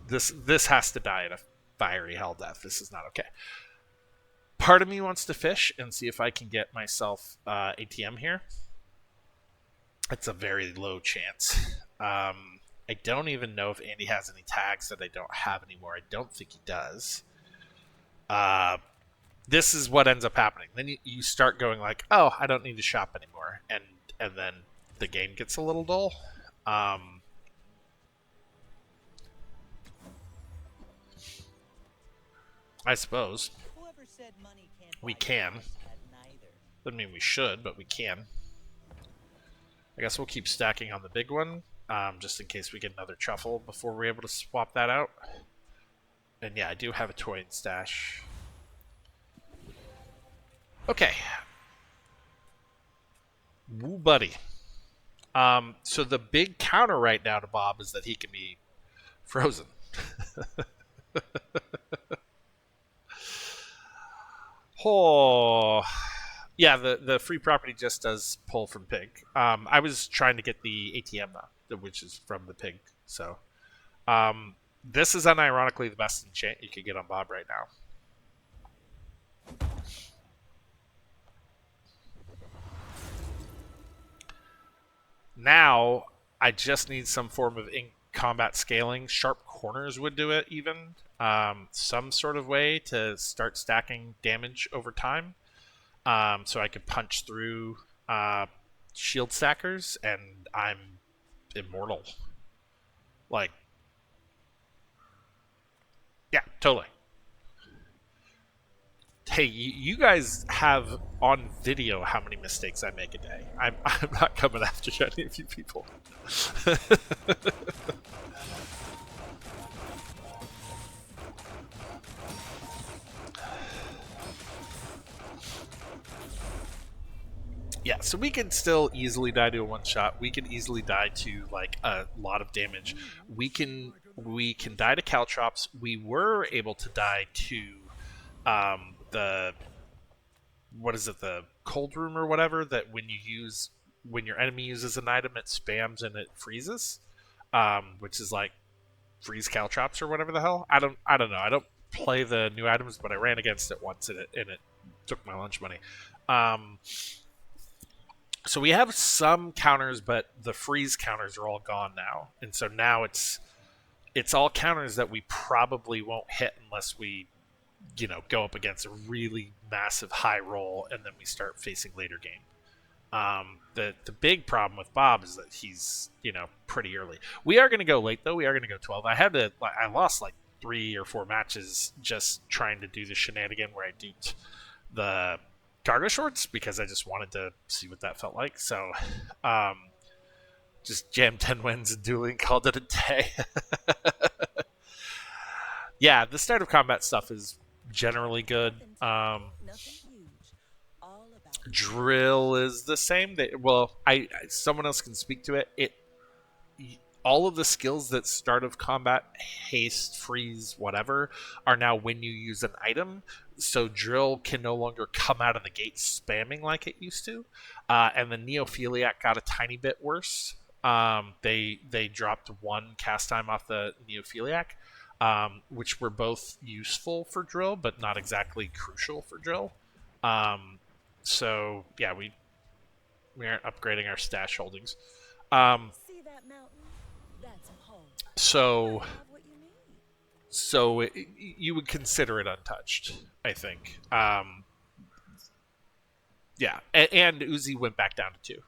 this has to die at a fiery hell death. This is not okay. Part of me wants to fish and see if I can get myself ATM here. It's a very low chance. I don't even know if Andy has any tags that I don't have anymore. I don't think he does. This is what ends up happening. Then you start going like, oh, I don't need to shop anymore. And then the game gets a little dull. I suppose. Whoever said money can't We buy can. happiness had neither. Doesn't mean we should, but we can. I guess we'll keep stacking on the big one, just in case we get another truffle before we're able to swap that out. And yeah, I do have a toy in stash. Okay. Woo buddy. So the big counter right now to Bob is that he can be frozen. Oh, yeah. The free property just does pull from pig. I was trying to get the ATM though, which is from the pig. So, this is unironically the best enchant you could get on Bob right now. Now, I just need some form of in-combat scaling. Sharp corners would do it, even. Some sort of way to start stacking damage over time. So I could punch through shield stackers, and I'm immortal. Like, yeah, totally. Hey, you guys have on video how many mistakes I make a day. I'm not coming after any of you people. Yeah, so we can still easily die to a one shot. We can easily die to like a lot of damage. We can die to caltrops. We were able to die to the the cold room or whatever, that when your enemy uses an item, it spams and it freezes, which is like freeze caltrops or whatever the hell. I don't know. I don't play the new items, but I ran against it once and it took my lunch money. So we have some counters, but the freeze counters are all gone now, and so now it's all counters that we probably won't hit unless we, go up against a really massive high roll, and then we start facing later game. The big problem with Bob is that he's pretty early. We are going to go late though. We are going to go 12. I lost like 3 or 4 matches just trying to do the shenanigan where I duped the cargo shorts because I just wanted to see what that felt like. So just jammed 10 wins and dueling, called it a day. Yeah, the start of combat stuff is generally good. Nothing huge. All about Drill is the same. Someone else can speak to it. All of the skills that start of combat, haste, freeze, whatever, are now when you use an item. So drill can no longer come out of the gate spamming like it used to. And the Neophiliac got a tiny bit worse. They dropped 1 cast time off the Neophiliac, which were both useful for drill, but not exactly crucial for drill. So yeah, we aren't upgrading our stash holdings. see that mountain? That's home. So Have what you need. so you would consider it untouched, I think. Yeah, and Uzi went back down to 2,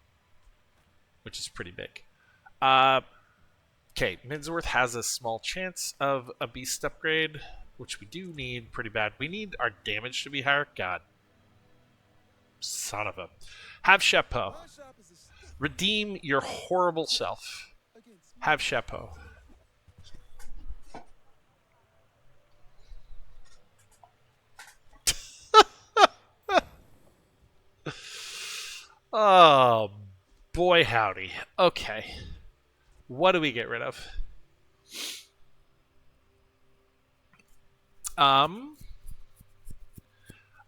which is pretty big. Okay, Midsworth has a small chance of a beast upgrade, which we do need pretty bad. We need our damage to be higher. God. Son of a... Have Chapeau. My shop is a stick Redeem your horrible self. against me. Have Chapeau. Oh, boy howdy. Okay. What do we get rid of?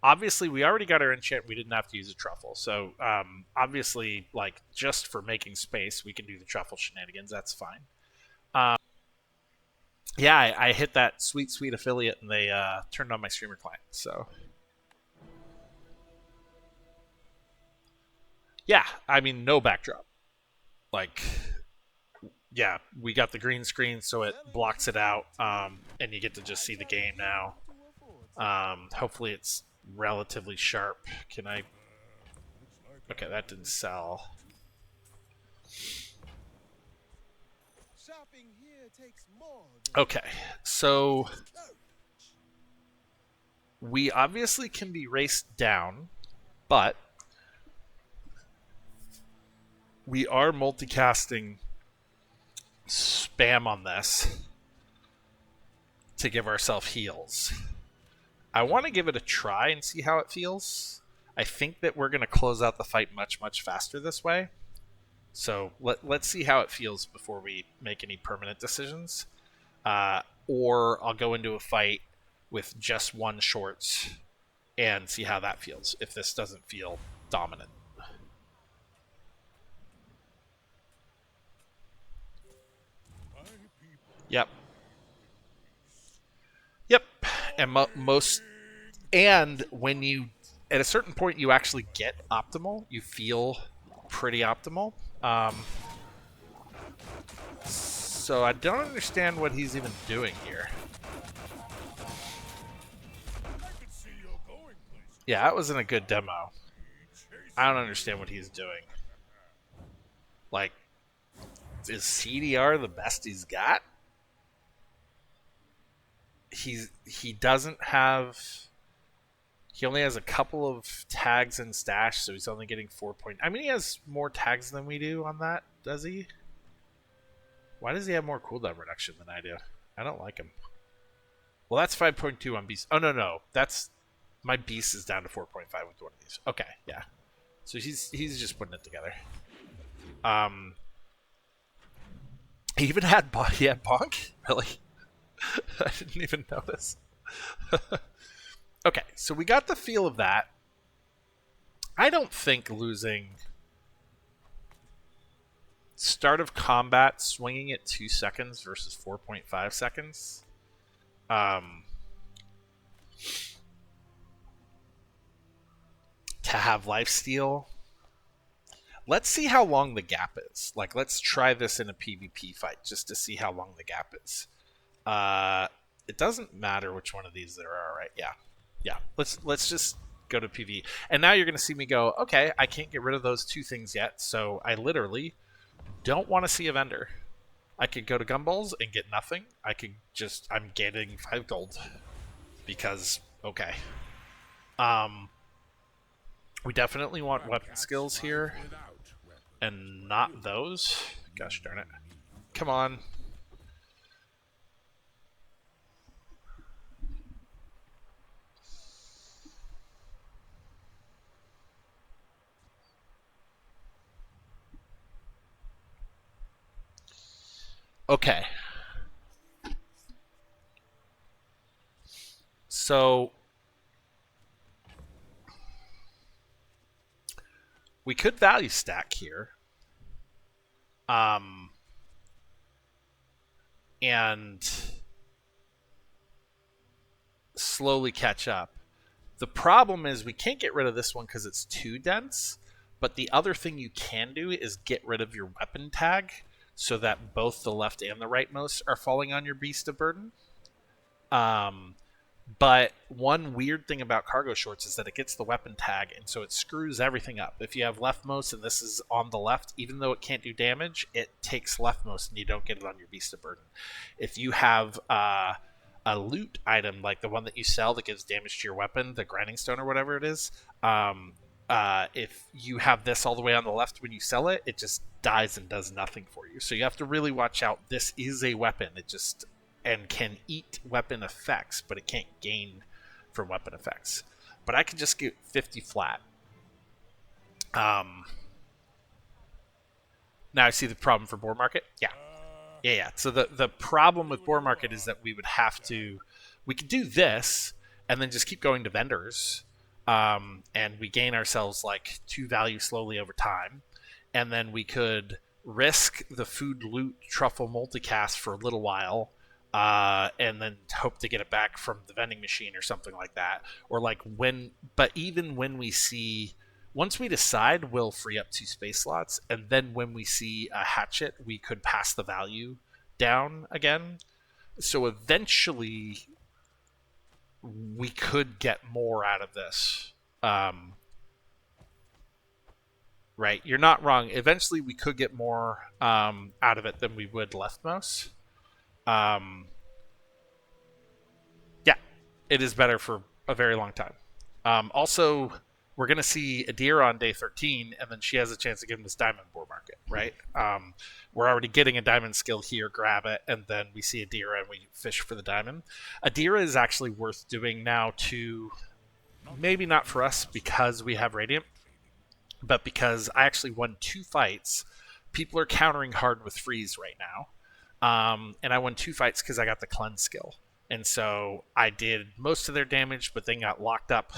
Obviously, we already got our enchant. We didn't have to use a truffle. So, obviously, like, just for making space, we can do the truffle shenanigans. That's fine. Yeah, I hit that sweet, sweet affiliate, and they turned on my streamer client. So, yeah, I mean, no backdrop. Like, yeah, we got the green screen, so it blocks it out, and you get to just see the game now. Hopefully it's relatively sharp. Can I... Okay, that didn't sell. Shopping here takes more than Okay, so we obviously can be raced down, but we are multicasting spam on this to give ourselves heals. I want to give it a try and see how it feels. I think that we're going to close out the fight much, much faster this way. So let's see how it feels before we make any permanent decisions. Or I'll go into a fight with just 1 shorts and see how that feels, if this doesn't feel dominant. Yep. Yep. And and when you, at a certain point, you actually get optimal. You feel pretty optimal. So I don't understand what he's even doing here. Yeah, that wasn't a good demo. I don't understand what he's doing. Like, is CDR the best he's got? He doesn't have... He only has a couple of tags in stash, so he's only getting 4 point... I mean, he has more tags than we do on that, does he? Why does he have more cooldown reduction than I do? I don't like him. Well, that's 5.2 on Beast. Oh, no. That's... My Beast is down to 4.5 with one of these. Okay, yeah. So he's just putting it together. He even had Bonk? Really? I didn't even notice. Okay, so we got the feel of that. I don't think losing start of combat, swinging at 2 seconds versus 4.5 seconds. To have lifesteal. Let's see how long the gap is. Like, let's try this in a PvP fight just to see how long the gap is. It doesn't matter which one of these there are, right? Yeah. Let's just go to PV. And now you're going to see me go, okay, I can't get rid of those 2 things yet, so I literally don't want to see a vendor. I could go to Gumballs and get nothing. I'm getting 5 gold. Because, okay. We definitely want weapon skills here, and not those. Gosh darn it. Come on. Okay. So we could value stack here. And slowly catch up. The problem is we can't get rid of this one because it's too dense. But the other thing you can do is get rid of your weapon tag so that both the left and the rightmost are falling on your Beast of Burden. But one weird thing about cargo shorts is that it gets the weapon tag, and so it screws everything up. If you have leftmost and this is on the left, even though it can't do damage, it takes leftmost and you don't get it on your Beast of Burden. If you have a loot item like the one that you sell that gives damage to your weapon, the grinding stone or whatever it is, if you have this all the way on the left when you sell it, it just dies and does nothing for you. So you have to really watch out. This is a weapon. It just and can eat weapon effects, but it can't gain from weapon effects. But I could just get 50 flat. Now I see the problem for board market. Yeah. So the problem with board market is that we could do this and then just keep going to vendors, and we gain ourselves like 2 value slowly over time, and then we could risk the food loot truffle multicast for a little while. And then hope to get it back from the vending machine or something like that. Or like even when we see, once we decide, we'll free up 2 space slots. And then when we see a hatchet, we could pass the value down again. So eventually we could get more out of this. Right. You're not wrong. Eventually we could get more out of it than we would leftmost. Yeah, it is better for a very long time. Also, we're going to see Adira on day 13, and then she has a chance to give him this diamond board market, right? We're already getting a diamond skill here, grab it, and then we see Adira and we fish for the diamond. Adira is actually worth doing now to, maybe not for us because we have Radiant, but because I actually won 2 fights. People are countering hard with freeze right now. And I won 2 fights because I got the cleanse skill. And so I did most of their damage, but then got locked up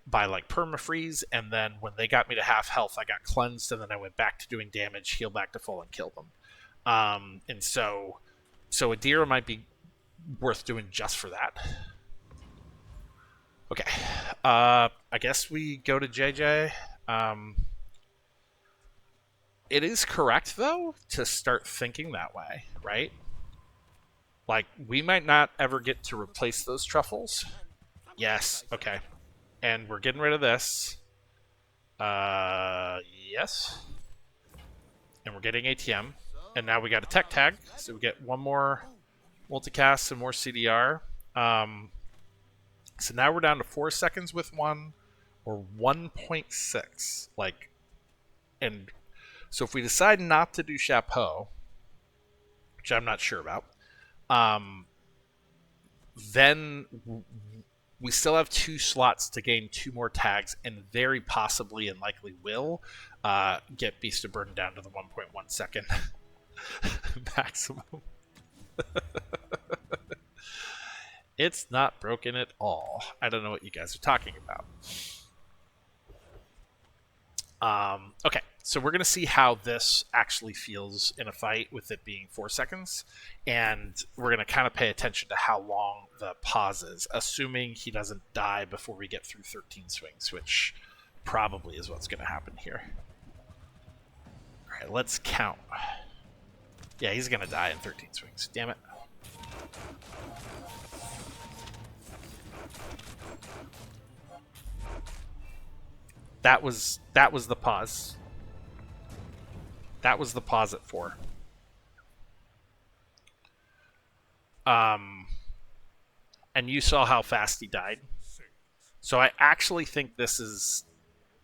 by like perma-freeze. And then when they got me to half health, I got cleansed. And then I went back to doing damage, heal back to full, and kill them. And so Adira might be worth doing just for that. Okay. I guess we go to JJ. It is correct, though, to start thinking that way, right? Like, we might not ever get to replace those truffles. Yes, okay. And we're getting rid of this. Yes. And we're getting ATM. And now we got a tech tag, so we get 1 more multicast and more CDR. So now we're down to 4 seconds with 1, or 1.6. Like, and so if we decide not to do Chapeau, which I'm not sure about, then we still have 2 slots to gain 2 more tags, and very possibly and likely will get Beast of Burden down to the 1.1 second maximum. It's not broken at all. I don't know what you guys are talking about. Okay, so we're going to see how this actually feels in a fight with it being 4 seconds. And we're going to kind of pay attention to how long the pause is, assuming he doesn't die before we get through 13 swings, which probably is what's going to happen here. All right, let's count. Yeah, he's going to die in 13 swings. Damn it. That was the pause. That was the pause at 4. And you saw how fast he died. So I actually think this is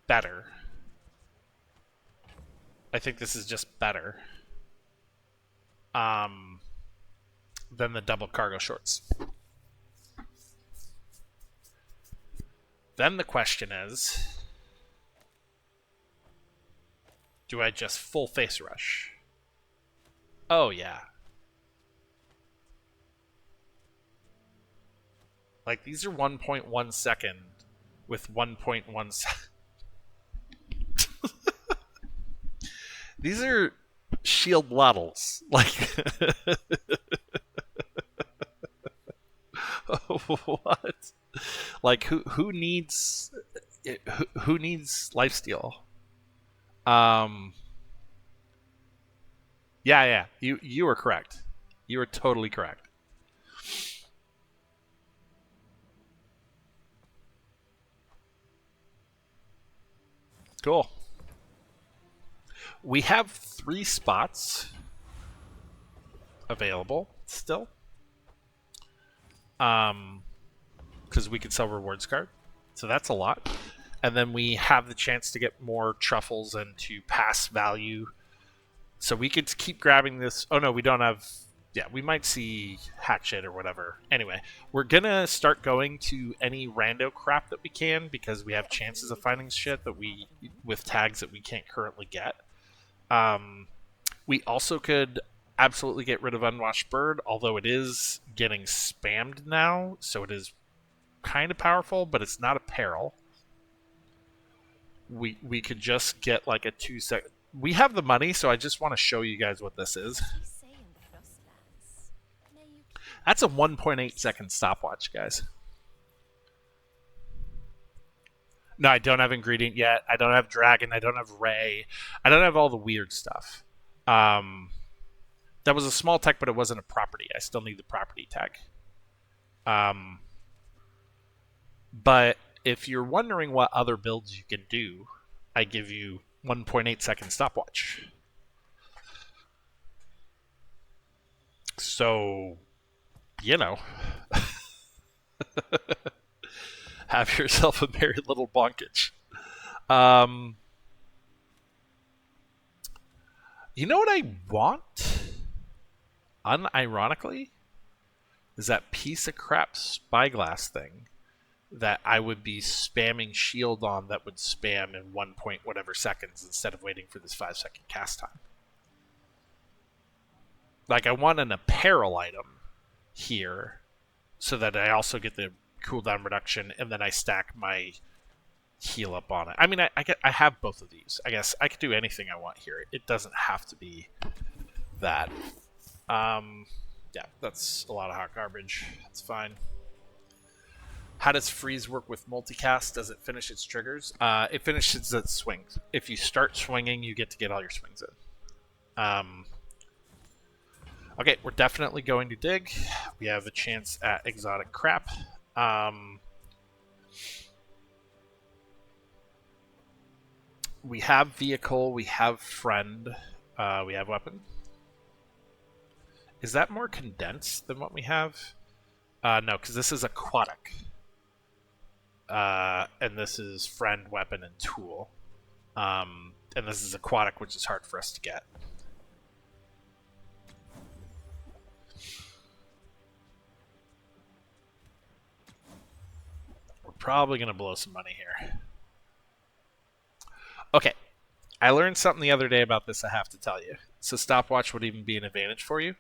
better. I think this is just better than the double cargo shorts. Then the question is, do I just full face rush? Oh, yeah. Like, these are 1.1 second with 1.1 second. These are shield levels. Like, what? Like, who needs lifesteal? Yeah. You were correct. You were totally correct. Cool. We have 3 spots available still. Because we can sell rewards card. So that's a lot. And then we have the chance to get more truffles and to pass value. So we could keep grabbing this. Oh no, we don't have... Yeah, we might see hatchet or whatever. Anyway, we're gonna start going to any rando crap that we can because we have chances of finding shit that with tags that we can't currently get. We also could absolutely get rid of Unwashed Bird, although it is getting spammed now, so it is kind of powerful, but it's not a peril. We could just get like a 2-second... We have the money, so I just want to show you guys what this is. That's a 1.8 second stopwatch, guys. No, I don't have ingredient yet. I don't have dragon. I don't have ray. I don't have all the weird stuff. That was a small tech, but it wasn't a property. I still need the property tag. But if you're wondering what other builds you can do, I give you 1.8 second stopwatch. So, you know, have yourself a merry little bonkage. You know what I want? Unironically, is that piece of crap spyglass thing that I would be spamming shield on that would spam in 1 point whatever seconds instead of waiting for this 5-second cast time. Like, I want an apparel item here so that I also get the cooldown reduction and then I stack my heal up on it. I mean, I have both of these. I guess I could do anything I want here. It doesn't have to be that. Yeah, that's a lot of hot garbage. That's fine. How does freeze work with multicast? Does it finish its triggers? It finishes its swings. If you start swinging, you get to get all your swings in. Okay, we're definitely going to dig. We have a chance at exotic crap. We have vehicle, we have friend, we have weapon. Is that more condensed than what we have? No, because this is aquatic. And this is friend, weapon, and tool. And this is aquatic, which is hard for us to get. We're probably going to blow some money here. Okay, I learned something the other day about this I have to tell you. So stopwatch would even be an advantage for you.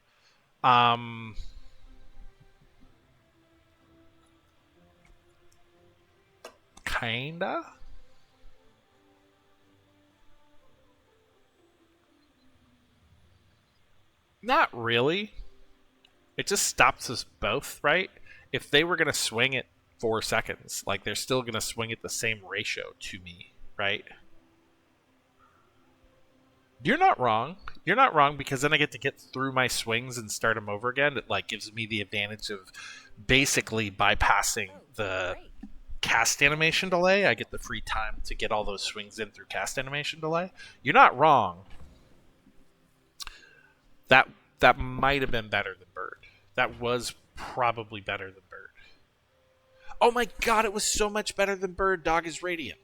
Kinda? Not really. It just stops us both, right? If they were going to swing it 4 seconds, like, they're still going to swing it the same ratio to me, right? You're not wrong. You're not wrong, because then I get to get through my swings and start them over again. It, like, gives me the advantage of basically bypassing the cast animation delay. I get the free time to get all those swings in through cast animation delay. You're not wrong. That might have been better than Bird. That was probably better than Bird. Oh my god, it was so much better than Bird. Dog is radiant.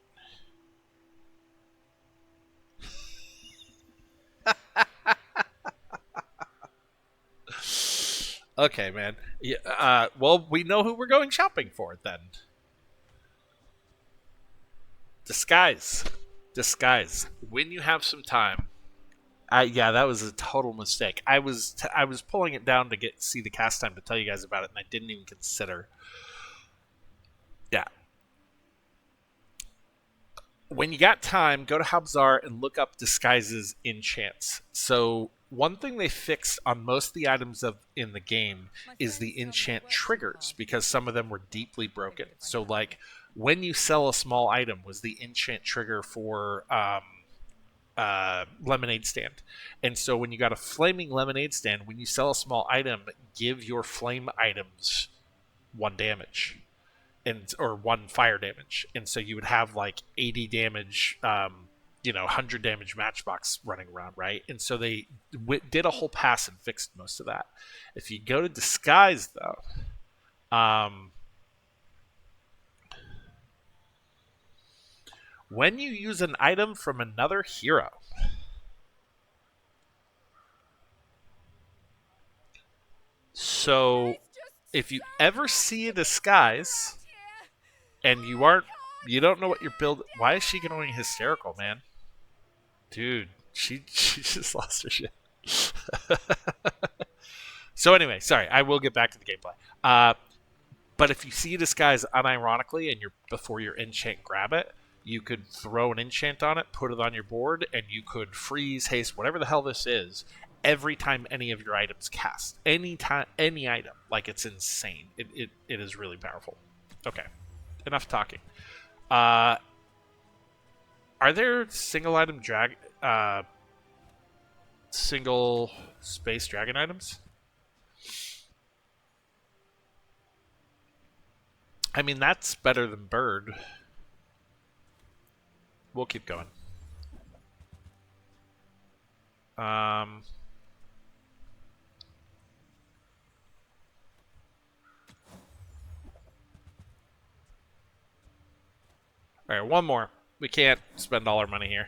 Okay, man. Yeah, well, we know who we're going shopping for then. Disguise. Disguise. When you have some time. Yeah, that was a total mistake. I was pulling it down to see the cast time to tell you guys about it, and I didn't even consider. Yeah. When you got time, go to bazaar and look up disguises enchants. So one thing they fixed on most of the items in the game is the enchant triggers, because some of them were deeply broken. So like when you sell a small item was the enchant trigger for lemonade stand. And so when you got a flaming lemonade stand, when you sell a small item, give your flame items 1 damage. Or 1 fire damage, and so you would have like 80 damage, 100 damage matchbox running around, right? And so they did a whole pass and fixed most of that. If you go to disguise, though, when you use an item from another hero, so if you ever see a disguise and you don't know what you're building. Why is she going hysterical, man? Dude, she just lost her shit. So anyway, sorry, I will get back to the gameplay. But if you see a disguise unironically and before your enchant grab it, you could throw an enchant on it, put it on your board, and you could freeze, haste, whatever the hell this is, every time any of your items cast. Any item. Like, it's insane. It is really powerful. Okay, enough talking. Are there single item single space dragon items? I mean, that's better than Bird. We'll keep going. All right, one more. We can't spend all our money here.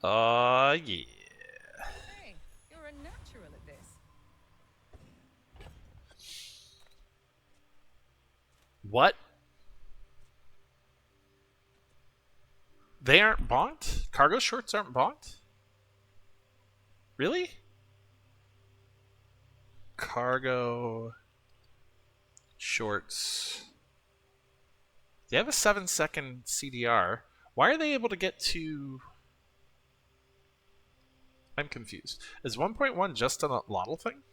Oh, yeah. Hey, you're a natural at this. What? They aren't bonked? Cargo shorts aren't bonked? Really? Cargo shorts. They have a 7-second CDR. Why are they able to get to... I'm confused. Is 1.1 just a Lottle thing?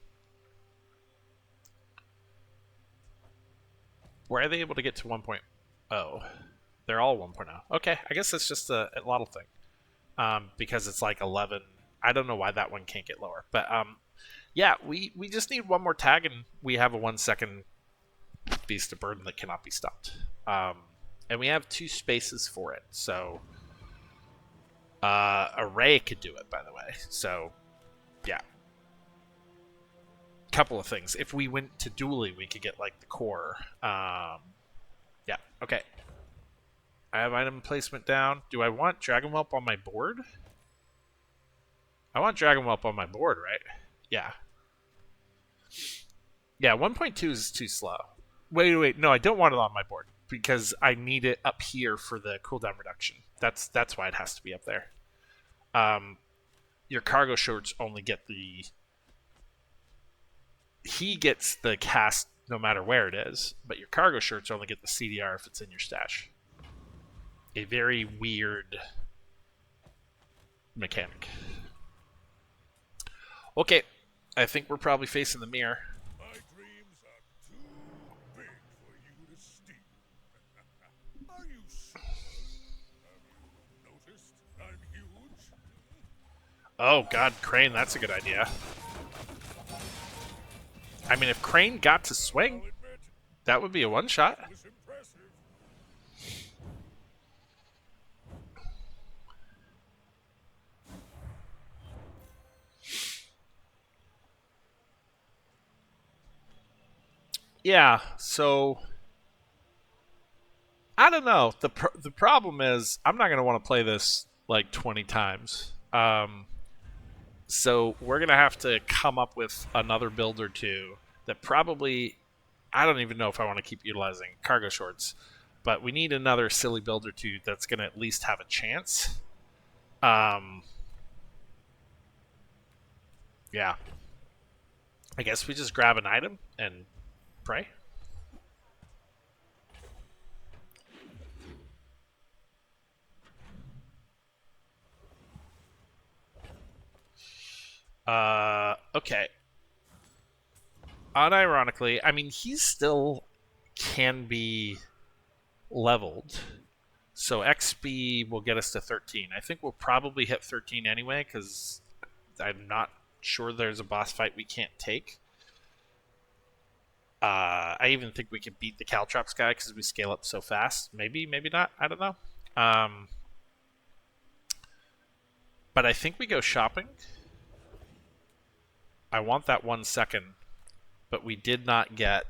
Why are they able to get to 1.0? They're all 1.0. Okay, I guess it's just a Lottle thing. Because it's like 11. I don't know why that one can't get lower. But yeah, we just need one more tag, and we have a 1-second Beast of Burden that cannot be stopped. And we have 2 spaces for it. So Array could do it, by the way. So yeah. Couple of things. If we went to Dually, we could get like the core. Yeah, okay. I have item placement down. Do I want Dragon Whelp on my board? I want Dragon Whelp on my board, right? Yeah. Yeah, 1.2 is too slow. Wait. No, I don't want it on my board because I need it up here for the cooldown reduction. That's why it has to be up there. Your cargo shorts only get the... He gets the cast no matter where it is, but your cargo shirts only get the CDR if it's in your stash. A very weird mechanic. Okay, I think we're probably facing the mirror. My dreams are too big for you to steal. Are you sure? Have you noticed I'm huge? Oh god, Crane, that's a good idea. I mean, if Crane got to swing, I'll admit, that would be a one-shot. it was impressive. Yeah, so I don't know. The problem is I'm not going to want to play this like 20 times. So we're going to have to come up with another build or two that probably I don't even know if I want to keep utilizing cargo shorts, but we need another silly build or two that's going to at least have a chance. Yeah. I guess we just grab an item and pray. Okay. Unironically, I mean, he still can be leveled. So XP will get us to 13. I think we'll probably hit 13 anyway, because I'm not sure there's a boss fight we can't take. I even think we can beat the Caltrops guy because we scale up so fast. Maybe, maybe not. I don't know. But I think we go shopping. I want that 1 second, but we did not get.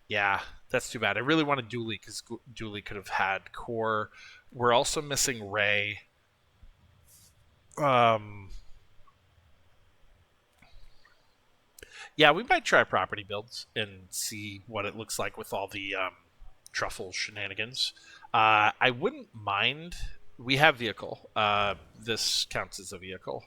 Yeah, that's too bad. I really wanted Dooley because Dooley could have had core. We're also missing Ray. Yeah, we might try property builds and see what it looks like with all the truffle shenanigans. I wouldn't mind. We have vehicle. This counts as a vehicle.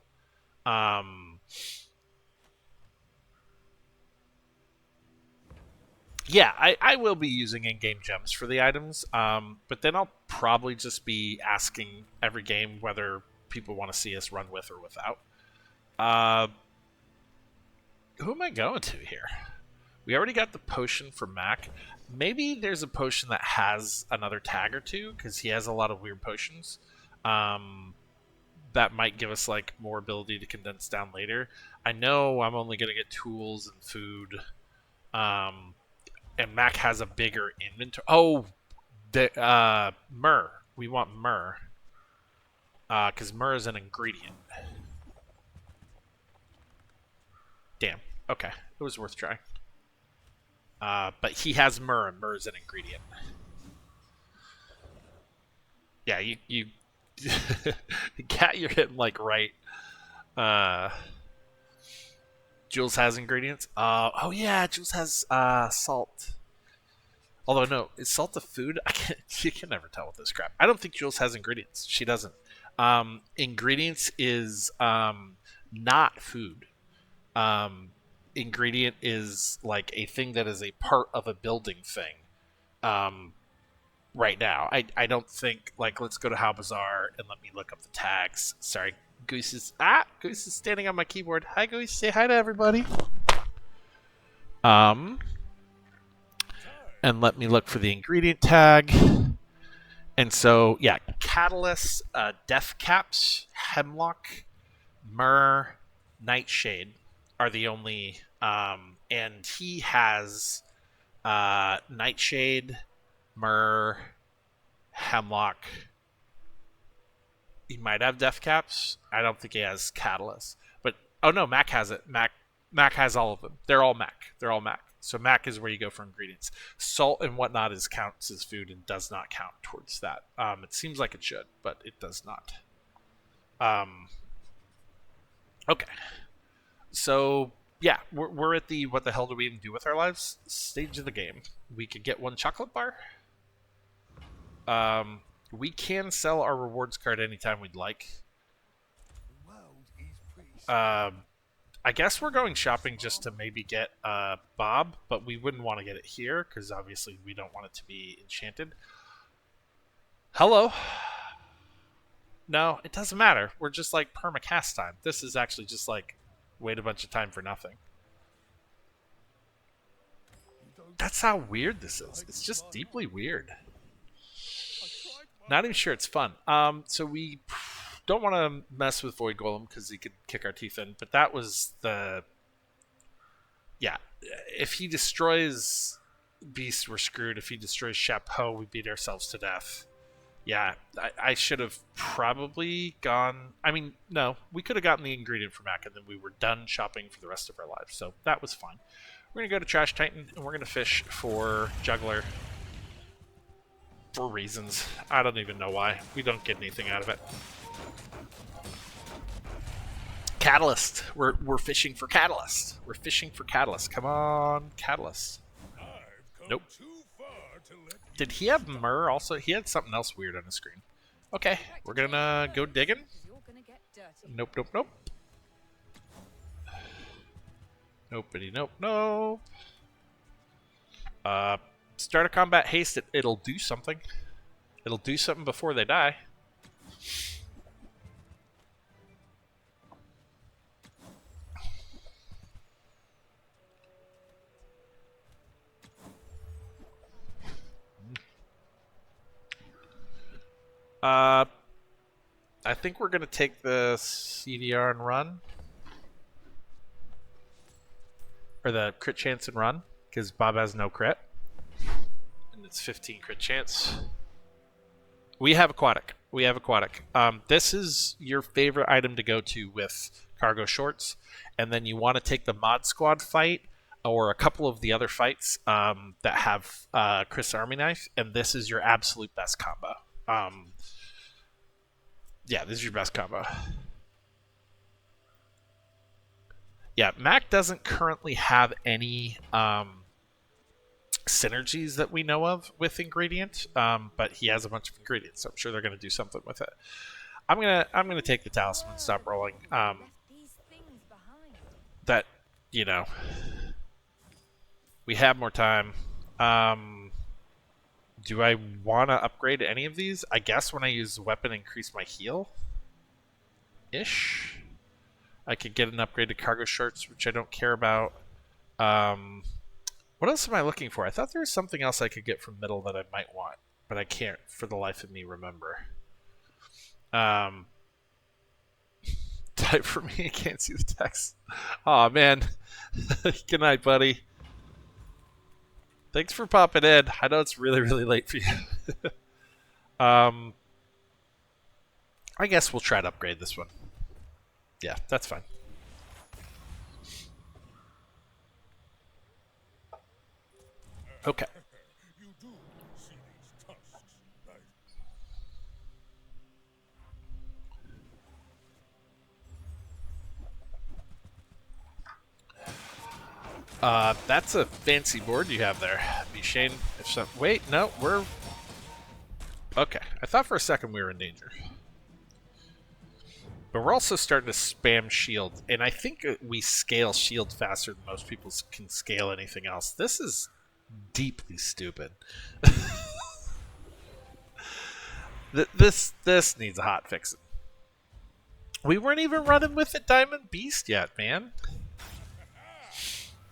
Yeah, I will be using in-game gems for the items, but then I'll probably just be asking every game whether people want to see us run with or without. Who am I going to here? We already got the potion for Mac. Maybe there's a potion that has another tag or two, because he has a lot of weird potions. That might give us like more ability to condense down later. I know I'm only going to get tools and food. And Mac has a bigger inventory. Oh, the myrrh. We want myrrh. Because myrrh is an ingredient. Damn. Okay. It was worth trying. But he has myrrh, and myrrh is an ingredient. Yeah, you Cat, you're hitting like right. Jules has ingredients. Oh yeah, Jules has salt. Although no, is salt a food? You can never tell with this crap. I don't think Jules has ingredients. She doesn't. Ingredients is not food. Ingredient is like a thing that is a part of a building thing. Right now, I don't think like let's go to How Bazaar and let me look up the tags. Sorry, Goose is standing on my keyboard. Hi Goose, say hi to everybody. And let me look for the ingredient tag. And so yeah, catalyst, death caps, hemlock, myrrh, nightshade are the only and he has nightshade, myrrh, hemlock. He might have death caps. I don't think he has catalyst. But oh no, Mac has it. Mac has all of them. They're all Mac. So Mac is where you go for ingredients. Salt and whatnot counts as food and does not count towards that. It seems like it should, but it does not. Okay. So yeah, we're at the what the hell do we even do with our lives stage of the game. We could get one chocolate bar. We can sell our rewards card anytime we'd like. The world is pretty I guess we're going shopping just to maybe get Bob, but we wouldn't want to get it here because obviously we don't want it to be enchanted. Hello. No, it doesn't matter. We're just like permacast time. This is actually just like wait a bunch of time for nothing. That's how weird this is. It's just deeply weird. Not even sure it's fun. So we don't want to mess with Void Golem because he could kick our teeth in, but that was the... Yeah, if he destroys Beast, we're screwed. If he destroys Chapeau, we beat ourselves to death. Yeah, I should have probably gone... I mean, no, we could have gotten the ingredient from Mac, and then we were done shopping for the rest of our lives, so that was fine. We're going to go to Trash Titan, and we're going to fish for Juggler. For reasons. I don't even know why. We don't get anything out of it. Catalyst. We're fishing for Catalyst. We're fishing for Catalyst. Come on, Catalyst. Nope. Did he have Myrrh also? He had something else weird on the screen. Okay, we're gonna go digging. Nope, nope, nope. Nopey, nope, nope. Start a combat haste. It'll do something. It'll do something before they die. I think we're gonna take the CDR and run, or the crit chance and run, because Bob has no crit, and it's 15 crit chance. We have aquatic. We have aquatic. This is your favorite item to go to with cargo shorts, and then you want to take the mod squad fight or a couple of the other fights that have Chris Army Knife, and this is your absolute best combo. Yeah, this is your best combo. Yeah, Mac doesn't currently have any synergies that we know of with ingredient, but he has a bunch of ingredients, so I'm sure they're going to do something with it. I'm gonna take the talisman, stop rolling. That, you know, we have more time. Do I want to upgrade any of these? I guess when I use the weapon, increase my heal ish. I could get an upgrade to cargo shorts, which I don't care about. What else am I looking for? I thought there was something else I could get from middle that I might want, but I can't for the life of me remember. Type for me, I can't see the text. Aw, man. Good night, buddy. Thanks for popping in. I know it's really, really late for you. I guess we'll try to upgrade this one. Yeah, that's fine. Okay. You do see these tusks, right? That's a fancy board you have there. Be Shane. If some, wait, no, we're okay. I thought for a second we were in danger, but we're also starting to spam shield, and I think we scale shield faster than most people can scale anything else. This is deeply stupid. This needs a hot fix. We weren't even running with the Diamond Beast yet, man.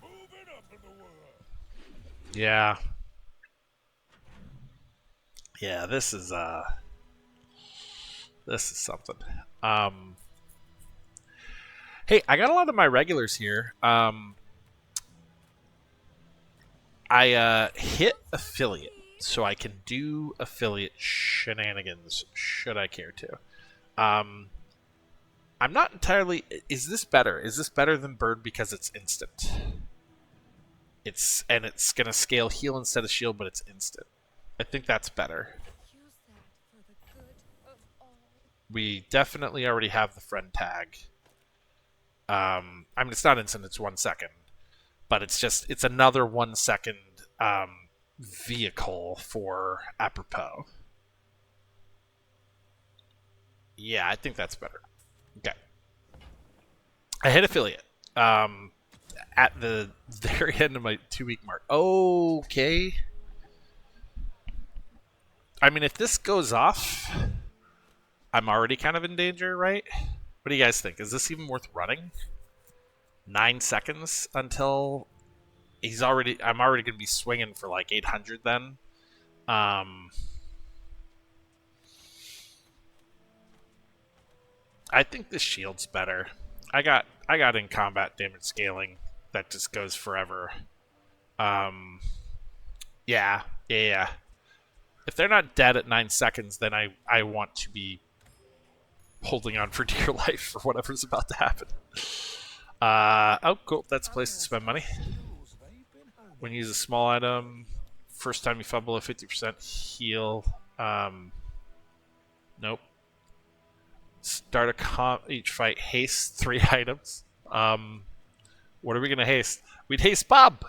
Moving up in the world. Yeah. Yeah, this is something. Hey, I got a lot of my regulars here. I hit affiliate, so I can do affiliate shenanigans should I care to. I'm not entirely... Is this better? Is this better than Bird because it's instant? It's going to scale heal instead of shield, but it's instant. I think that's better. Use that for the good of all. We definitely already have the friend tag. I mean, it's not instant, it's 1 second. But it's another 1 second vehicle for apropos. Yeah, I think that's better. Okay. I hit affiliate at the very end of my 2-week mark. Okay. I mean, if this goes off, I'm already kind of in danger, right? What do you guys think? Is this even worth running? 9 seconds until I'm already going to be swinging for like 800 then. I think the shield's better. I got in combat damage scaling that just goes forever. Um, yeah. If they're not dead at 9 seconds, then I want to be holding on for dear life for whatever's about to happen. Oh, cool. That's a place to spend money. When you use a small item, first time you fumble a 50% heal. Nope. Start each fight. Haste 3 items. What are we gonna haste? We'd haste Bob.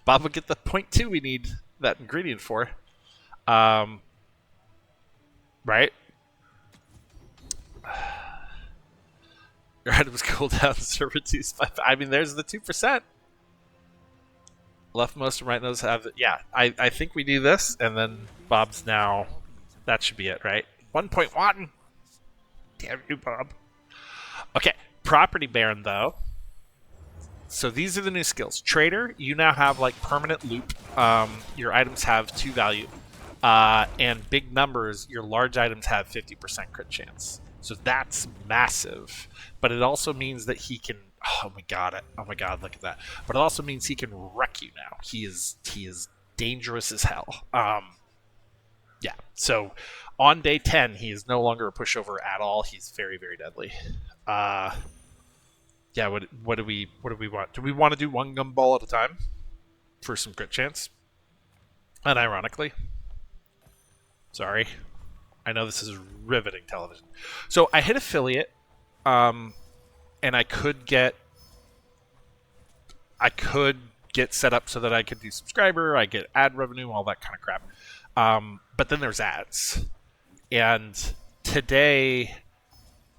Bob would get the point 2 we need that ingredient for. Right? Your items cooldowns are reduced by. I mean, there's the 2%. Leftmost and rightmost have it. Yeah, I think we do this, and then Bob's now. That should be it, right? 1.1. Damn you, Bob. Okay, Property Baron, though. So these are the new skills. Trader, you now have like permanent loop. Your items have 2 value. And big numbers, your large items have 50% crit chance. So that's massive. But it also means that he can. Oh my god! Look at that. But it also means he can wreck you now. He is dangerous as hell. Yeah. So on day 10, he is no longer a pushover at all. He's very, very deadly. Yeah. What do we want? Do we want to do 1 gumball at a time for some crit chance? Unironically. Sorry. I know this is riveting television. So I hit affiliate, and I could get set up so that I could do subscriber, I get ad revenue, all that kind of crap. But then there's ads. And today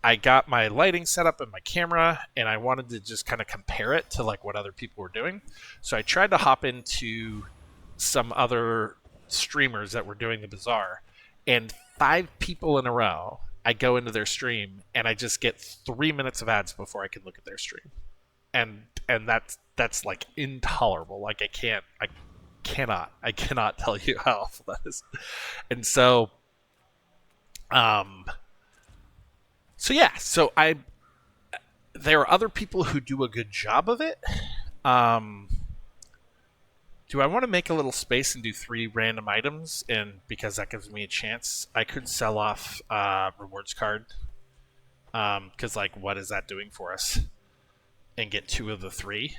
I got my lighting set up and my camera, and I wanted to just kind of compare it to like what other people were doing. So I tried to hop into some other streamers that were doing the bazaar, and 5 people in a row I go into their stream and I just get 3 minutes of ads before I can look at their stream. And that's like intolerable. Like I cannot tell you how awful that is. And so there are other people who do a good job of it. Do I want to make a little space and do 3 random items? And because that gives me a chance, I could sell off rewards card. Because like, what is that doing for us? And get 2 of the 3.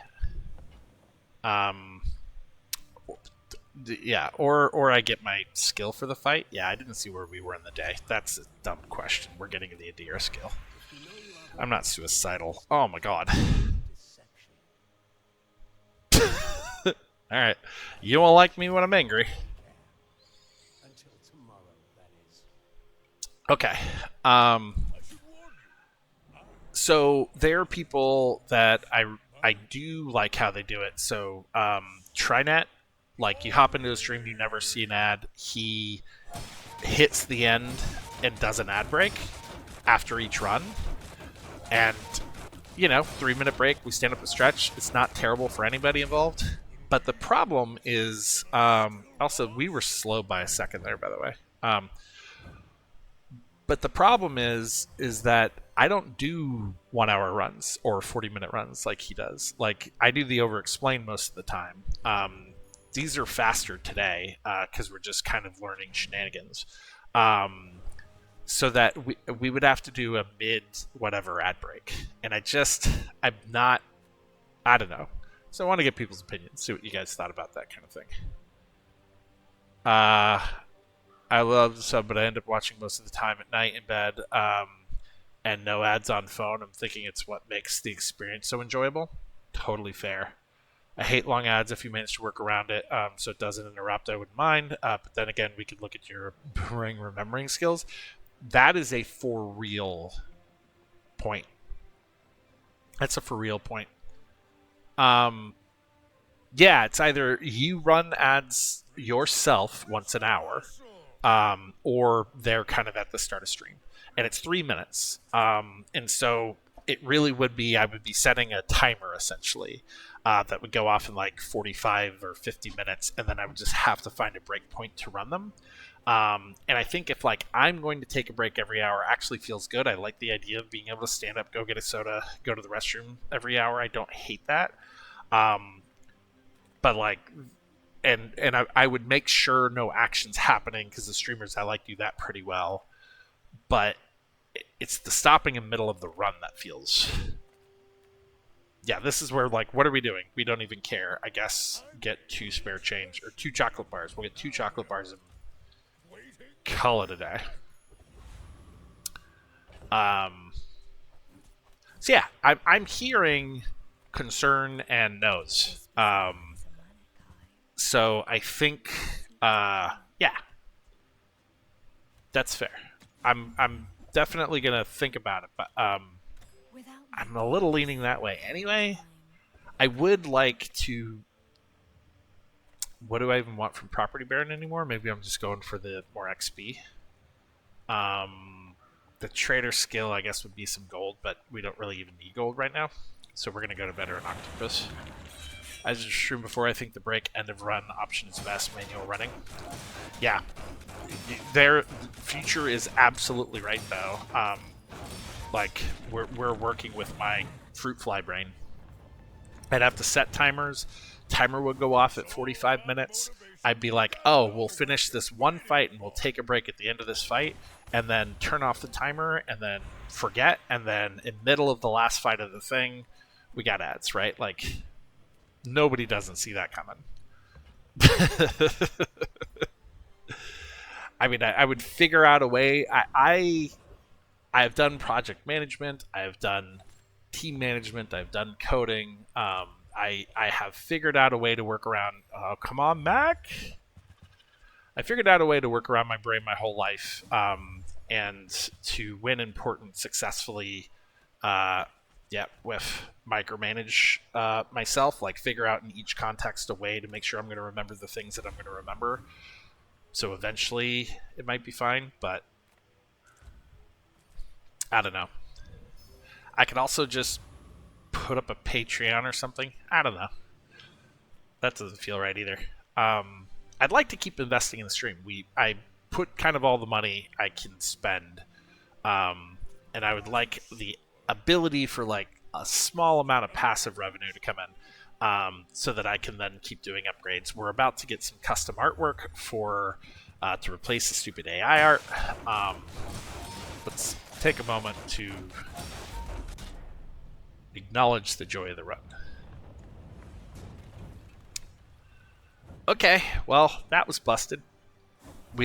Yeah, or I get my skill for the fight. Yeah, I didn't see where we were in the day. That's a dumb question. We're getting the Adir skill. I'm not suicidal. Oh my god. Alright. You won't like me when I'm angry. Until tomorrow, that is. Okay. So there are people that I do like how they do it. So Trinet, like you hop into a stream, you never see an ad. He hits the end and does an ad break after each run. And, 3-minute break, we stand up a stretch. It's not terrible for anybody involved. But the problem is, also, we were slow by a second there, by the way. But the problem is that I don't do 1-hour runs or 40-minute runs like he does. Like, I do the over-explain most of the time. These are faster today because we're just kind of learning shenanigans. So that we would have to do a mid-whatever ad break. And I don't know. So I want to get people's opinions, see what you guys thought about that kind of thing. I love the sub, but I end up watching most of the time at night in bed, and no ads on phone. I'm thinking it's what makes the experience so enjoyable. Totally fair. I hate long ads if you manage to work around it, so it doesn't interrupt. I wouldn't mind. But then again, we could look at your brain remembering skills. That is a for real point. That's a for real point. Yeah, it's either you run ads yourself once an hour, or they're kind of at the start of stream, and it's 3 minutes. And so it really would be, I would be setting a timer essentially, that would go off in like 45 or 50 minutes, and then I would just have to find a break point to run them. And I think if like I'm going to take a break every hour actually feels good. I like the idea of being able to stand up, go get a soda, go to the restroom every hour. I don't hate that. Um, but like, I would make sure no action's happening because the streamers I like do that pretty well. But it's the stopping in the middle of the run that feels. Yeah, this is where like, what are we doing? We don't even care. I guess get 2 spare change or 2 chocolate bars. We'll get 2 chocolate bars and call it a day. So yeah, I'm hearing concern and no's. So I think, yeah, that's fair. I'm definitely gonna think about it, but I'm a little leaning that way anyway. I would like to. What do I even want from Property Baron anymore? Maybe I'm just going for the more XP. The trader skill, I guess, would be some gold, but we don't really even need gold right now. So we're going to go to Veteran Octopus. As I streamed before, I think the break end of run option is best, manual running. Yeah. Their future is absolutely right, though. Like, we're working with my fruit fly brain. I'd have to set timers. Timer would go off at 45 minutes. I'd be like, oh, we'll finish this one fight and we'll take a break at the end of this fight, and then turn off the timer and then forget, and then in middle of the last fight of the thing, we got ads, right? Like, nobody doesn't see that coming. I mean, I would figure out a way. I have done project management. I have done team management. I've done coding. I have figured out a way to work around. Oh, come on, Mac. I figured out a way to work around my brain my whole life, and to win important successfully. With micromanage myself, like figure out in each context a way to make sure I'm going to remember the things that I'm going to remember. So eventually it might be fine, but I don't know. I could also just put up a Patreon or something. I don't know. That doesn't feel right either. I'd like to keep investing in the stream. I put kind of all the money I can spend, and I would like the ability for like a small amount of passive revenue to come in, so that I can then keep doing upgrades. We're about to get some custom artwork for to replace the stupid AI art. Let's take a moment to acknowledge the joy of the run. Okay, well, that was busted.